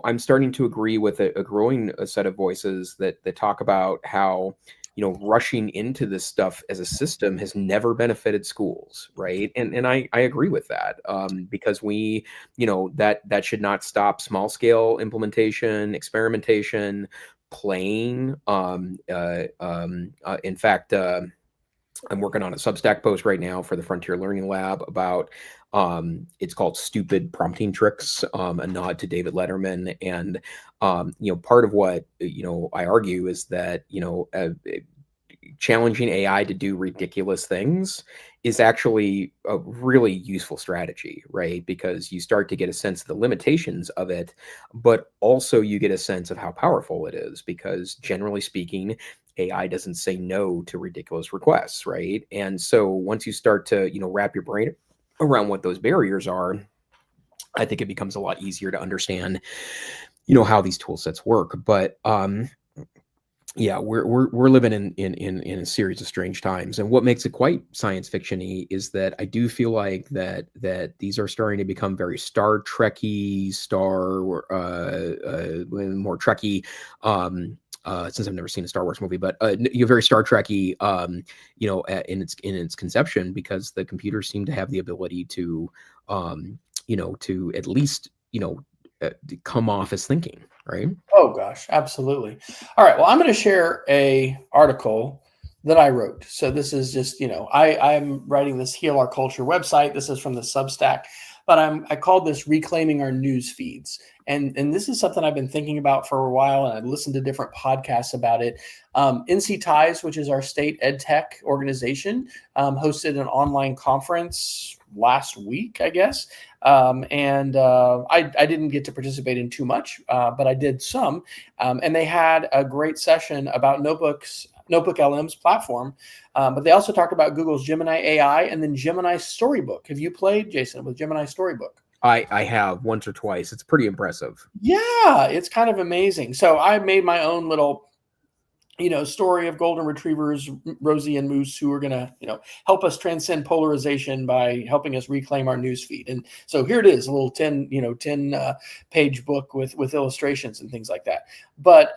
[SPEAKER 1] I'm starting to agree with a growing set of voices that talk about how, rushing into this stuff as a system has never benefited schools, right? And I agree with that, because we, that should not stop small scale implementation, experimentation, playing. In fact, I'm working on a Substack post right now for the Frontier Learning Lab about it's called Stupid Prompting Tricks, a nod to David Letterman. And part of what I argue is that challenging AI to do ridiculous things is actually a really useful strategy, right? Because you start to get a sense of the limitations of it, but also you get a sense of how powerful it is, because generally speaking, AI doesn't say no to ridiculous requests, right? And so once you start to, wrap your brain around what those barriers are, I think it becomes a lot easier to understand, how these tool sets work. But yeah, we're living in a series of strange times, and what makes it quite science fiction-y is that I do feel like that these are starting to become very Star Trek-y, more Trekky. Since I've never seen a Star Wars movie, but you're very Star Trek-y, in its conception, because the computers seem to have the ability to, to at least, come off as thinking, right?
[SPEAKER 2] Oh gosh, absolutely. All right. Well, I'm going to share a article that I wrote. So this is just, I'm writing this Heal Our Culture website. This is from the Substack, but I called this Reclaiming Our News Feeds. And this is something I've been thinking about for a while, and I've listened to different podcasts about it. NC Ties, which is our state EdTech organization, hosted an online conference last week, I guess. I didn't get to participate in too much, but I did some. And they had a great session about Notebook LM's platform. But they also talked about Google's Gemini AI and then Gemini Storybook. Have you played, Jason, with Gemini Storybook?
[SPEAKER 1] I have once or twice. It's pretty impressive.
[SPEAKER 2] Yeah, it's kind of amazing. So I made my own little, story of golden retrievers, Rosie and Moose, who are going to, help us transcend polarization by helping us reclaim our news feed. And so here it is, a little 10 page book with illustrations and things like that. But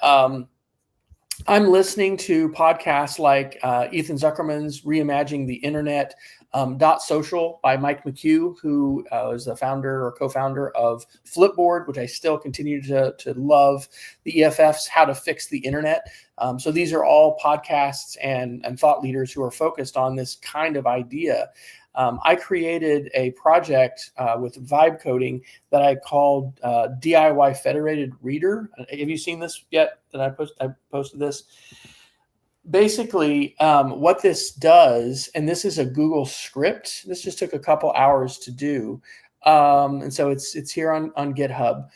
[SPEAKER 2] I'm listening to podcasts like Ethan Zuckerman's Reimagining the Internet, .social by Mike McHugh, who is the founder or co-founder of Flipboard, which I still continue to love, the EFF's How to Fix the Internet. So these are all podcasts and thought leaders who are focused on this kind of idea. I created a project with vibe coding that I called DIY Federated Reader. Have you seen this yet? I posted this. Basically, what this does, and this is a Google script. This just took a couple hours to do, and so it's here on GitHub.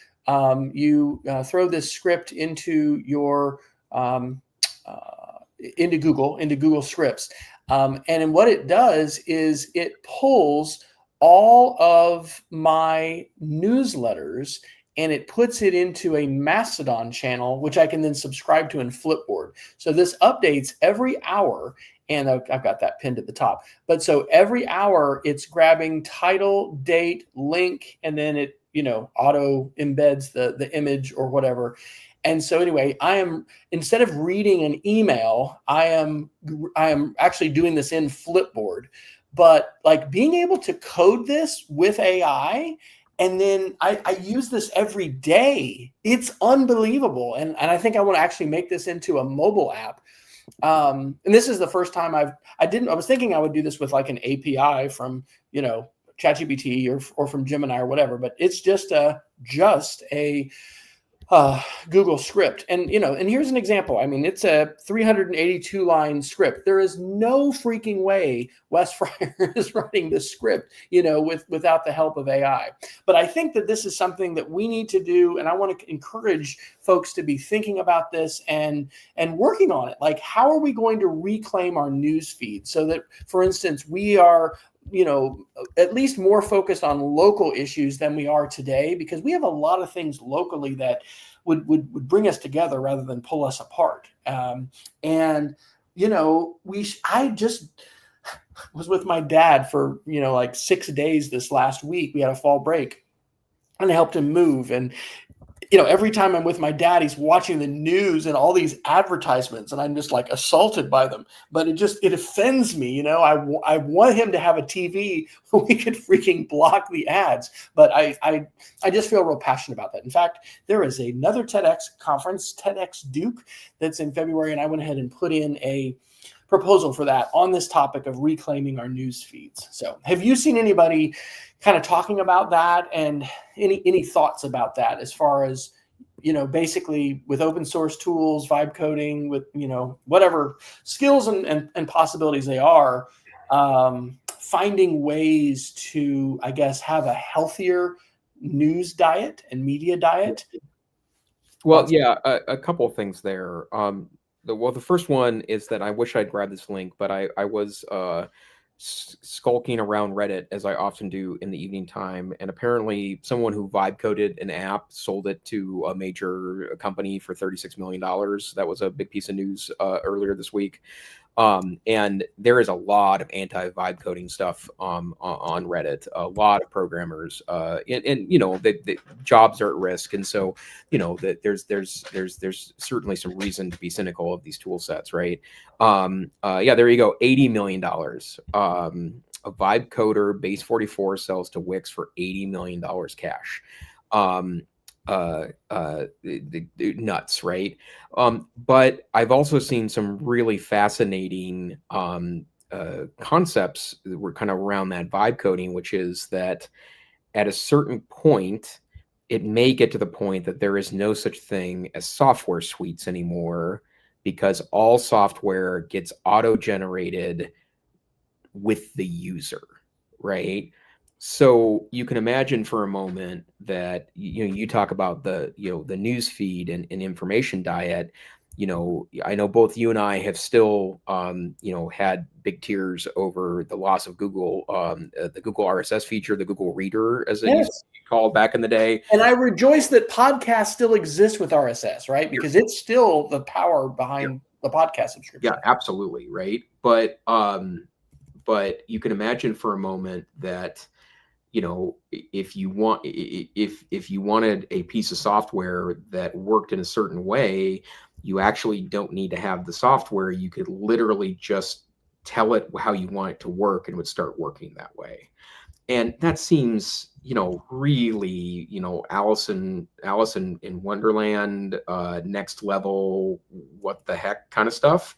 [SPEAKER 2] You throw this script into your into Google Scripts. And what it does is it pulls all of my newsletters and it puts it into a Mastodon channel, which I can then subscribe to in Flipboard. So this updates every hour, and I've got that pinned at the top. But so every hour it's grabbing title, date, link, and then it, auto embeds the image or whatever. And so anyway, instead of reading an email, I am actually doing this in Flipboard. But like being able to code this with AI, and then I use this every day. It's unbelievable. And I think I want to actually make this into a mobile app. And this is the first time I was thinking I would do this with like an API from, ChatGPT or from Gemini or whatever, but it's just a Google script. And, and here's an example. I mean, it's a 382 line script. There is no freaking way Wes Fryer is writing this script, without the help of AI. But I think that this is something that we need to do. And I want to encourage folks to be thinking about this and working on it. Like, how are we going to reclaim our news feed so that, for instance, we are at least more focused on local issues than we are today, because we have a lot of things locally that would bring us together rather than pull us apart. I just was with my dad for, like 6 days this last week. We had a fall break and I helped him move. And every time I'm with my dad, he's watching the news and all these advertisements, and I'm just like assaulted by them. But it offends me. I want him to have a TV where we could freaking block the ads. But I just feel real passionate about that. In fact, there is another TEDx conference, TEDx Duke, that's in February, and I went ahead and put in a proposal for that on this topic of reclaiming our news feeds. So have you seen anybody kind of talking about that, and any thoughts about that as far as, basically with open source tools, vibe coding, with, whatever skills and possibilities they are, finding ways to, I guess, have a healthier news diet and media diet?
[SPEAKER 1] Well, yeah, a couple of things there. The first one is that I wish I'd grabbed this link, but I was skulking around Reddit, as I often do in the evening time, and apparently someone who vibe coded an app sold it to a major company for $36 million. That was a big piece of news earlier this week. And there is a lot of anti-vibe coding stuff on Reddit. A lot of programmers, and the jobs are at risk, and so that there's certainly some reason to be cynical of these tool sets, right? Yeah, there you go. $80 million. A vibe coder, Base 44, sells to Wix for $80 million cash. Nuts, right? But I've also seen some really fascinating concepts that were kind of around that vibe coding, which is that at a certain point, it may get to the point that there is no such thing as software suites anymore, because all software gets auto-generated with the user, right? So you can imagine for a moment that you talk about the news feed and information diet. I know both you and I have still had big tears over the loss of Google, the Google RSS feature, the Google Reader, as it used to be called back in the day.
[SPEAKER 2] And I rejoice that podcasts still exist with RSS, right? Because it's still the power behind a podcast subscription.
[SPEAKER 1] Yeah, absolutely, right. But you can imagine for a moment that, you know, if you wanted a piece of software that worked in a certain way, you actually don't need to have the software. You could literally just tell it how you want it to work and it would start working that way. And that seems, you know, really, you know, Alice in Wonderland, next level, what the heck kind of stuff.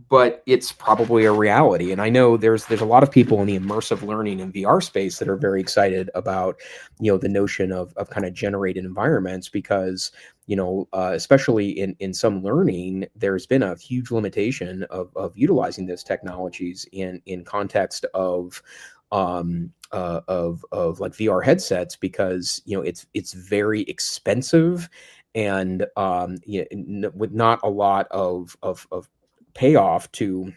[SPEAKER 1] But it's probably a reality. And I know there's a lot of people in the immersive learning and VR space that are very excited about, you know, the notion of kind of generated environments, because, you know, especially in some learning, there's been a huge limitation of utilizing those technologies in context of like VR headsets, because, you know, it's very expensive, and with not a lot of payoff to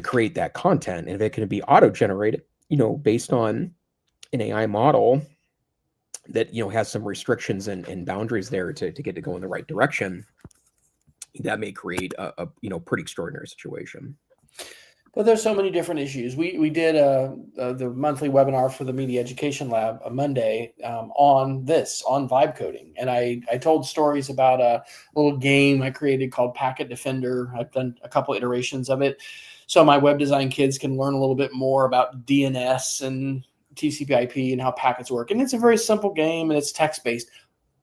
[SPEAKER 1] create that content. And if it can be auto generated, you know, based on an AI model that, you know, has some restrictions and boundaries there to get to go in the right direction, that may create a you know, pretty extraordinary situation.
[SPEAKER 2] But there's so many different issues. We did the monthly webinar for the Media Education Lab a Monday on vibe coding, and I told stories about a little game I created called Packet Defender. I've done a couple iterations of it, so my web design kids can learn a little bit more about DNS and TCP/IP and how packets work. And it's a very simple game, and it's text based,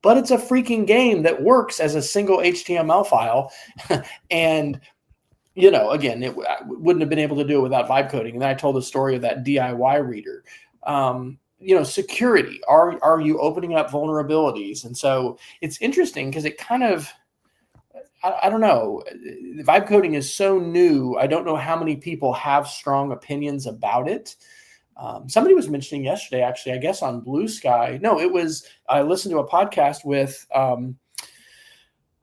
[SPEAKER 2] but it's a freaking game that works as a single HTML file, and you know, again, it wouldn't have been able to do it without vibe coding. And then I told the story of that DIY reader. You know, security. Are you opening up vulnerabilities? And so it's interesting because it kind of, I don't know, vibe coding is so new. I don't know how many people have strong opinions about it. Somebody was mentioning yesterday, actually, I guess on Blue Sky. No, I listened to a podcast with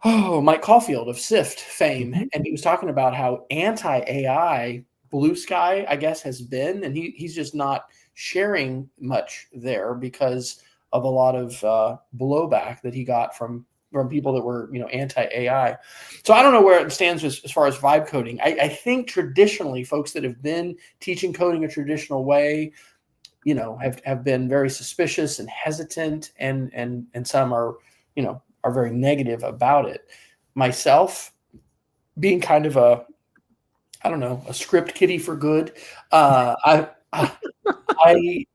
[SPEAKER 2] Mike Caulfield of SIFT fame, and he was talking about how anti-AI Blue Sky, I guess, has been, and he's just not sharing much there because of a lot of blowback that he got from people that were, you know, anti-AI. So I don't know where it stands as far as vibe coding. I think traditionally folks that have been teaching coding a traditional way, you know, have been very suspicious and hesitant, and some are, you know, are very negative about it. Myself, being kind of a script kiddie for good, I mean,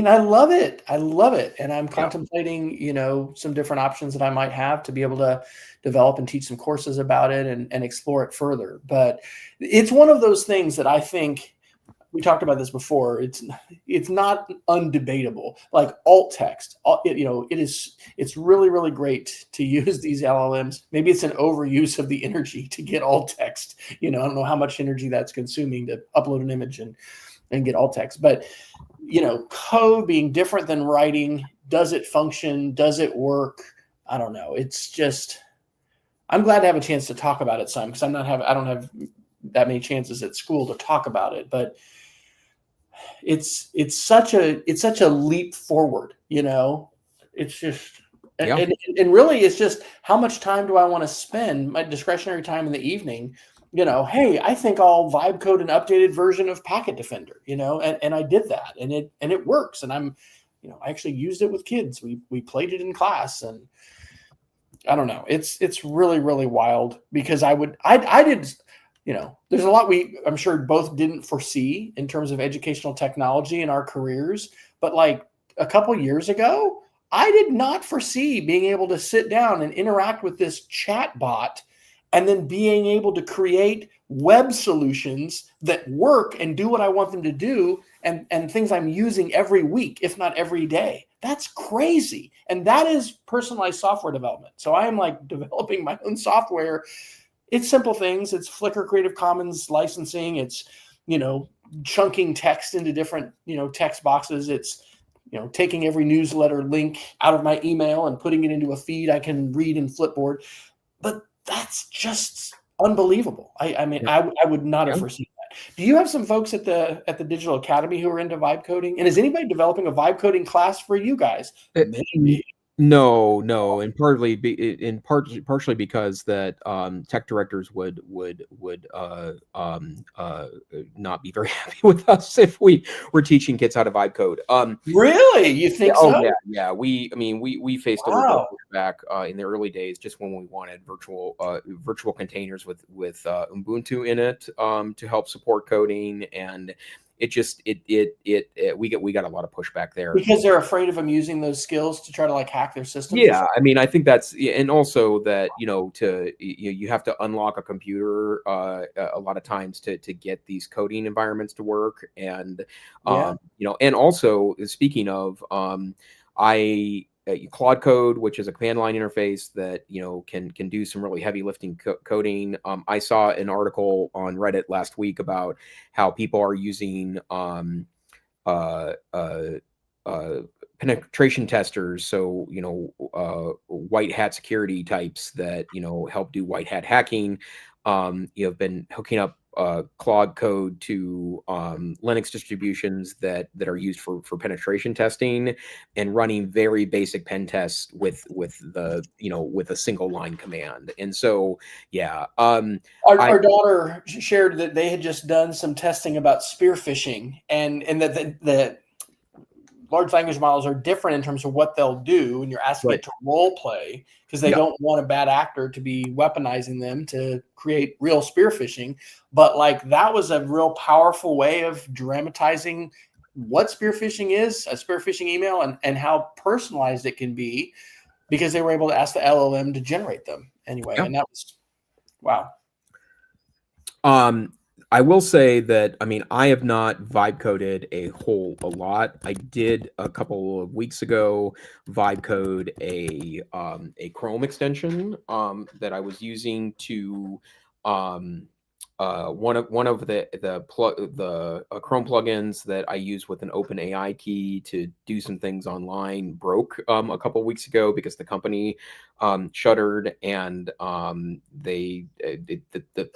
[SPEAKER 2] I love it. I love it. And I'm contemplating, you know, some different options that I might have to be able to develop and teach some courses about it and explore it further. But it's one of those things that I think, we talked about this before, it's not undebatable. Like alt text, you know, it's really, really great to use these LLMs. Maybe it's an overuse of the energy to get alt text. You know, I don't know how much energy that's consuming to upload an image and get alt text. But, you know, code being different than writing, does it function? Does it work? I don't know. It's just, I'm glad to have a chance to talk about it some, because I don't have that many chances at school to talk about it. But it's such a leap forward, you know. It's just, and really it's just, how much time do I want to spend, my discretionary time in the evening, you know, hey, I think I'll vibe code an updated version of Packet Defender, you know, and I did that, and it works, and I'm, you know, I actually used it with kids. We played it in class, and I don't know, it's really, really wild, because I did, you know, there's a lot I'm sure both didn't foresee in terms of educational technology in our careers. But like a couple years ago, I did not foresee being able to sit down and interact with this chat bot, and then being able to create web solutions that work and do what I want them to do, and things I'm using every week, if not every day. That's crazy. And that is personalized software development. So I am like developing my own software. It's simple things. It's Flickr Creative Commons licensing. It's, you know, chunking text into different, you know, text boxes. It's, you know, taking every newsletter link out of my email and putting it into a feed I can read in Flipboard. But that's just unbelievable. I mean, I would not have foreseen that. Do you have some folks at the Digital Academy who are into vibe coding? And is anybody developing a vibe coding class for you guys? Maybe.
[SPEAKER 1] No, and partially because that tech directors would not be very happy with us if we were teaching kids how to vibe code.
[SPEAKER 2] Really? You
[SPEAKER 1] Yeah,
[SPEAKER 2] think so?
[SPEAKER 1] yeah. We faced a little bit of pushback in the early days, just when we wanted virtual containers with Ubuntu in it to help support coding, and we got a lot of pushback there.
[SPEAKER 2] Because they're afraid of them using those skills to try to like hack their systems.
[SPEAKER 1] Yeah, I mean, I think that's, and also that you have to unlock a computer a lot of times to get these coding environments to work, and
[SPEAKER 2] Yeah.
[SPEAKER 1] and also speaking of, I Claude Code, which is a command line interface that can do some really heavy lifting coding. I saw an article on Reddit last week about how people are using uh, uh, uh, penetration testers, so white hat security types that help do white hat hacking. Have been hooking up Claude Code to Linux distributions that are used for penetration testing, and running very basic pen tests with with a single line command. And so yeah,
[SPEAKER 2] Our daughter shared that they had just done some testing about spear phishing, and that the large language models are different in terms of what they'll do, and you're asking it to role play because they don't want a bad actor to be weaponizing them to create real spear phishing. But like that was a real powerful way of dramatizing what spear phishing is, a spear phishing email, and how personalized it can be, because they were able to ask the LLM to generate them anyway. And that was wow.
[SPEAKER 1] I will say that, I mean, I have not vibe coded a lot. I did a couple of weeks ago vibe code a Chrome extension that I was using to one of the Chrome plugins that I use with an OpenAI key to do some things online broke a couple of weeks ago because the company shuttered, and the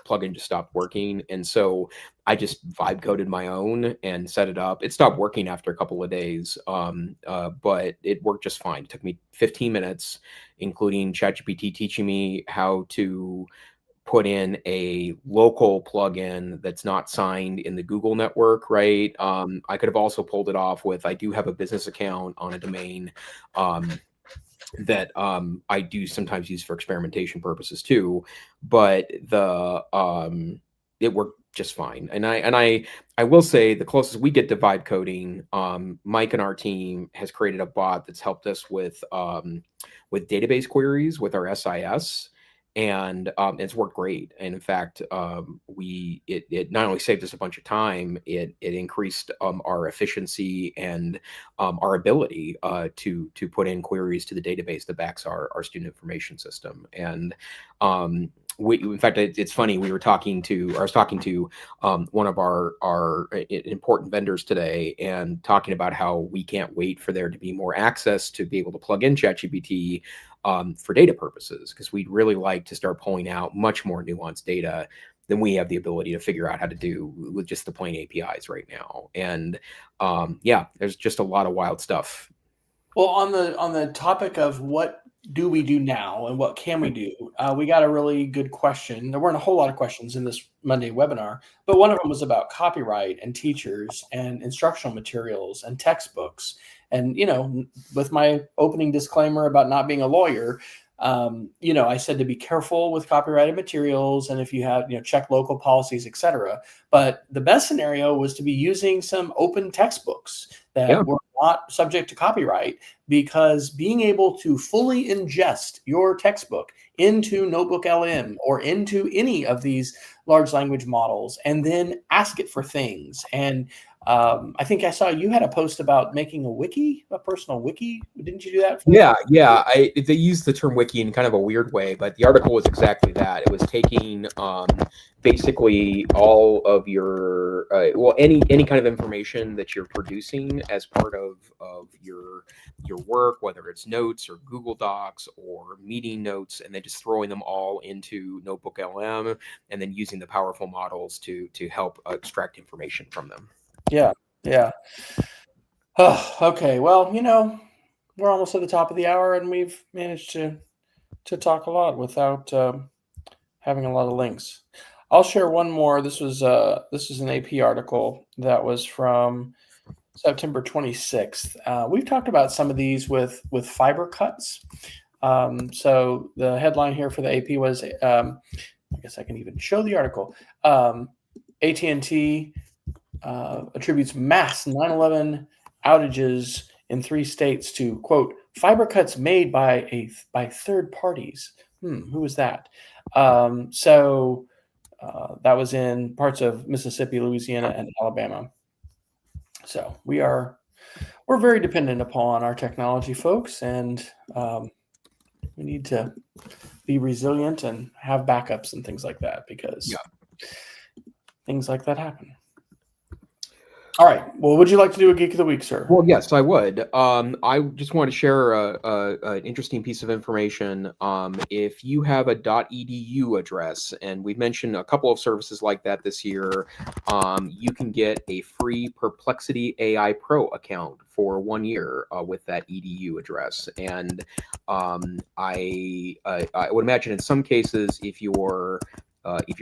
[SPEAKER 1] plugin just stopped working. And so I just vibe coded my own and set it up. It stopped working after a couple of days, but it worked just fine. It took me 15 minutes, including ChatGPT teaching me how to put in a local plugin that's not signed in the Google network, right? I could have also pulled it off with, I do have a business account on a domain that I do sometimes use for experimentation purposes too, but it worked just fine. And I will say, the closest we get to vibe coding, Mike and our team has created a bot that's helped us with database queries with our SIS, and it's worked great. And in fact, it not only saved us a bunch of time, it increased our efficiency and our ability to put in queries to the database that backs our student information system. And in fact, it's funny. I was talking to one of our important vendors today, and talking about how we can't wait for there to be more access to be able to plug in ChatGPT for data purposes, because we'd really like to start pulling out much more nuanced data than we have the ability to figure out how to do with just the plain APIs right now. And there's just a lot of wild stuff.
[SPEAKER 2] Well, on the topic of what do we do now and what can we do, we got a really good question. There weren't a whole lot of questions in this Monday webinar, but one of them was about copyright and teachers and instructional materials and textbooks. And, with my opening disclaimer about not being a lawyer, I said to be careful with copyrighted materials, and if you have, check local policies, etc. But the best scenario was to be using some open textbooks that were not subject to copyright, because being able to fully ingest your textbook into Notebook LM or into any of these large language models and then ask it for things. And I think I saw you had a post about making a personal wiki. Didn't you do that?
[SPEAKER 1] They used the term wiki in kind of a weird way, but the article was exactly that. It was taking basically all of your any kind of information that you're producing as part of your work, whether it's notes or Google Docs or meeting notes, and then just throwing them all into Notebook LM, and then using the powerful models to help extract information from them.
[SPEAKER 2] Yeah. Oh, okay. Well, we're almost at the top of the hour, and we've managed to talk a lot without having a lot of links. I'll share one more. This is an AP article that was from September 26th. We've talked about some of these with fiber cuts. So the headline here for the AP was, I guess I can even show the article. AT&T attributes mass 9/11 outages in 3 states to, quote, fiber cuts made by third parties. Who was that? So that was in parts of Mississippi, Louisiana, and Alabama. So we're very dependent upon our technology, folks, and we need to be resilient and have backups and things like that, because things like that happen. All right. Well, would you like to do a Geek of the Week, sir?
[SPEAKER 1] Well, yes, I would. I just want to share an interesting piece of information. If you have a .edu address, and we've mentioned a couple of services like that this year, you can get a free Perplexity AI Pro account for 1 year with that .edu address. And I would imagine in some cases, if your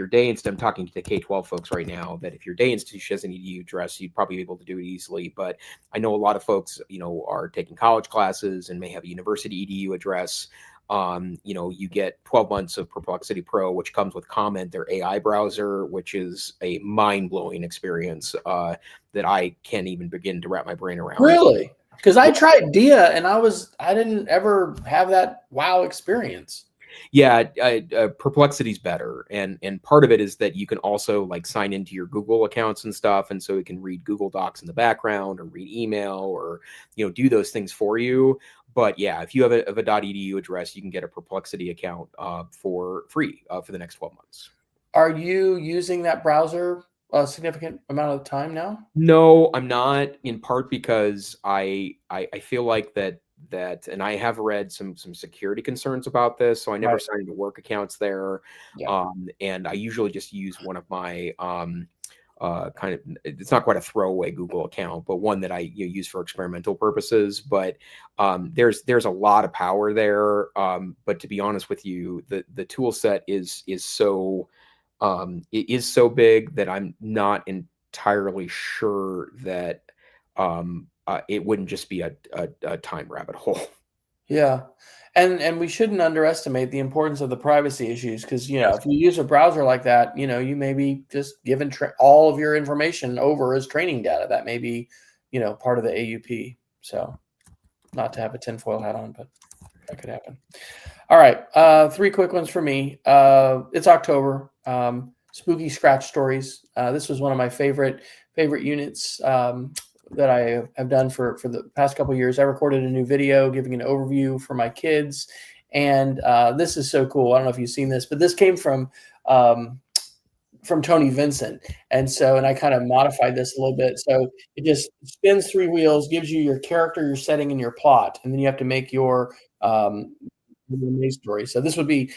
[SPEAKER 1] day institution, I'm talking to the K-12 folks right now, that if your day institution has an EDU address, you'd probably be able to do it easily. But I know a lot of folks, are taking college classes and may have a university EDU address. You get 12 months of Perplexity Pro, which comes with Comment, their AI browser, which is a mind-blowing experience that I can't even begin to wrap my brain around.
[SPEAKER 2] Really? Because I tried Dia, and I didn't ever have that wow experience.
[SPEAKER 1] Yeah, Perplexity's better, and part of it is that you can also like sign into your Google accounts and stuff, and so it can read Google Docs in the background or read email or do those things for you. But yeah, if you have a .edu address, you can get a Perplexity account for free for the next 12 months.
[SPEAKER 2] Are you using that browser a significant amount of time now?
[SPEAKER 1] No, I'm not. In part because I feel like that, and I have read some security concerns about this, so I never signed into work accounts there.
[SPEAKER 2] Yeah.
[SPEAKER 1] And I usually just use one of my kind of, it's not quite a throwaway Google account, but one that I use for experimental purposes. But there's a lot of power there. But to be honest with you, the tool set is so big that I'm not entirely sure that it wouldn't just be a time rabbit hole.
[SPEAKER 2] Yeah. And we shouldn't underestimate the importance of the privacy issues, because, if you use a browser like that, you may be just given all of your information over as training data. That may be, part of the AUP. So not to have a tinfoil hat on, but that could happen. All right. 3 quick ones for me. It's October. Spooky Scratch Stories. This was one of my favorite units that I have done for the past couple of years. I recorded a new video giving an overview for my kids, and this is so cool. I don't know if you've seen this, but this came from Tony Vincent, and I kind of modified this a little bit. So it just spins 3 wheels, gives you your character, your setting, and your plot, and then you have to make your maze story. So this would be,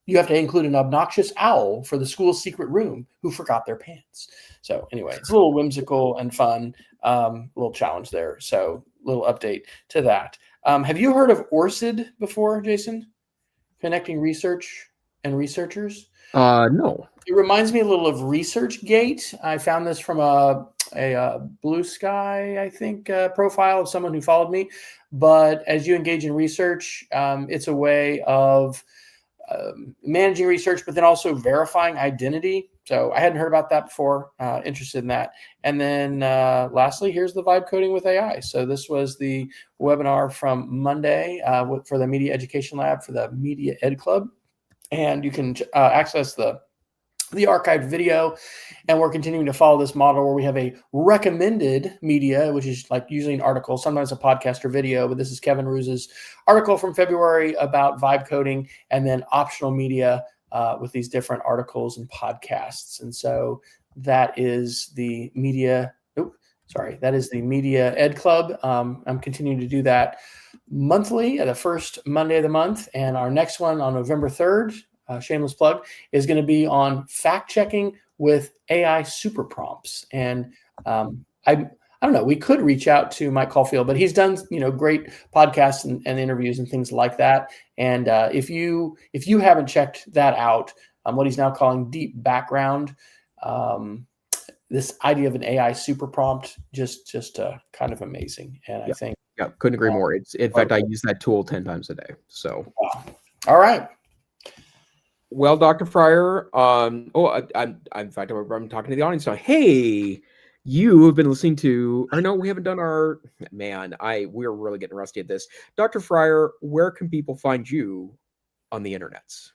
[SPEAKER 2] you have to include an obnoxious owl for the school's secret room who forgot their pants. So anyway, it's a little whimsical and fun, little challenge there. So little update to that. Have you heard of ORCID before, Jason? Connecting research and researchers?
[SPEAKER 1] No.
[SPEAKER 2] It reminds me a little of ResearchGate. I found this from a Blue Sky, I think, profile of someone who followed me. But as you engage in research, it's a way of managing research, but then also verifying identity. So I hadn't heard about that before. Interested in that. And then lastly, here's the vibe coding with AI. So this was the webinar from Monday for the Media Education Lab for the Media Ed Club. And you can access the archived video, and we're continuing to follow this model where we have a recommended media, which is like usually an article, sometimes a podcast or video, but this is Kevin Roos's article from February about vibe coding, and then optional media with these different articles and podcasts. And so that is the Media Ed Club. I'm continuing to do that monthly at the first Monday of the month, and our next one on November 3rd, shameless plug, is going to be on fact checking with AI super prompts. And I'm I don't know. We could reach out to Mike Caulfield, but he's done, great podcasts and interviews and things like that. And if you haven't checked that out, what he's now calling deep background, this idea of an AI super prompt, just kind of amazing. And I think,
[SPEAKER 1] couldn't agree more. It's in fact, I use that tool 10 times a day. So,
[SPEAKER 2] all right.
[SPEAKER 1] Well, Dr. Fryer, I'm talking to the audience now. Hey, you have been listening to, or no, we haven't done our, we're really getting rusty at this. Dr. Fryer, where can people find you on the internets?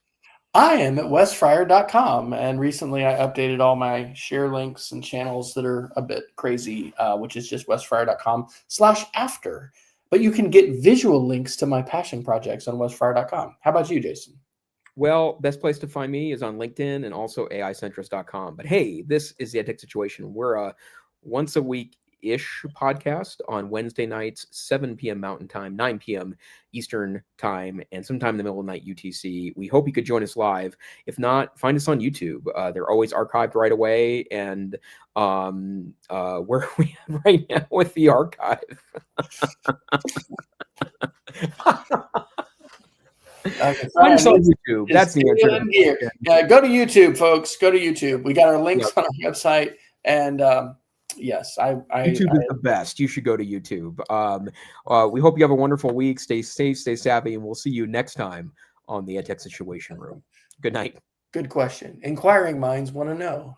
[SPEAKER 2] I am at wesfryer.com, and recently I updated all my share links and channels that are a bit crazy, which is just wesfryer.com/after. But you can get visual links to my passion projects on wesfryer.com. How about you, Jason?
[SPEAKER 1] Well, best place to find me is on LinkedIn and also aicentrist.com. But hey, this is the EdTech Situation. We're a once a week-ish podcast on Wednesday nights, 7 p.m. Mountain Time, 9 p.m. Eastern Time, and sometime in the middle of the night UTC. We hope you could join us live. If not, find us on YouTube. They're always archived right away. And where are we at right now with the archive? Find us on YouTube. That's the answer.
[SPEAKER 2] Go to YouTube, folks. Go to YouTube. We got our links on our website. And yes,
[SPEAKER 1] YouTube is the best. You should go to YouTube. We hope you have a wonderful week. Stay safe, stay savvy, and we'll see you next time on the EdTech Situation Room. Good night.
[SPEAKER 2] Good question. Inquiring minds want to know.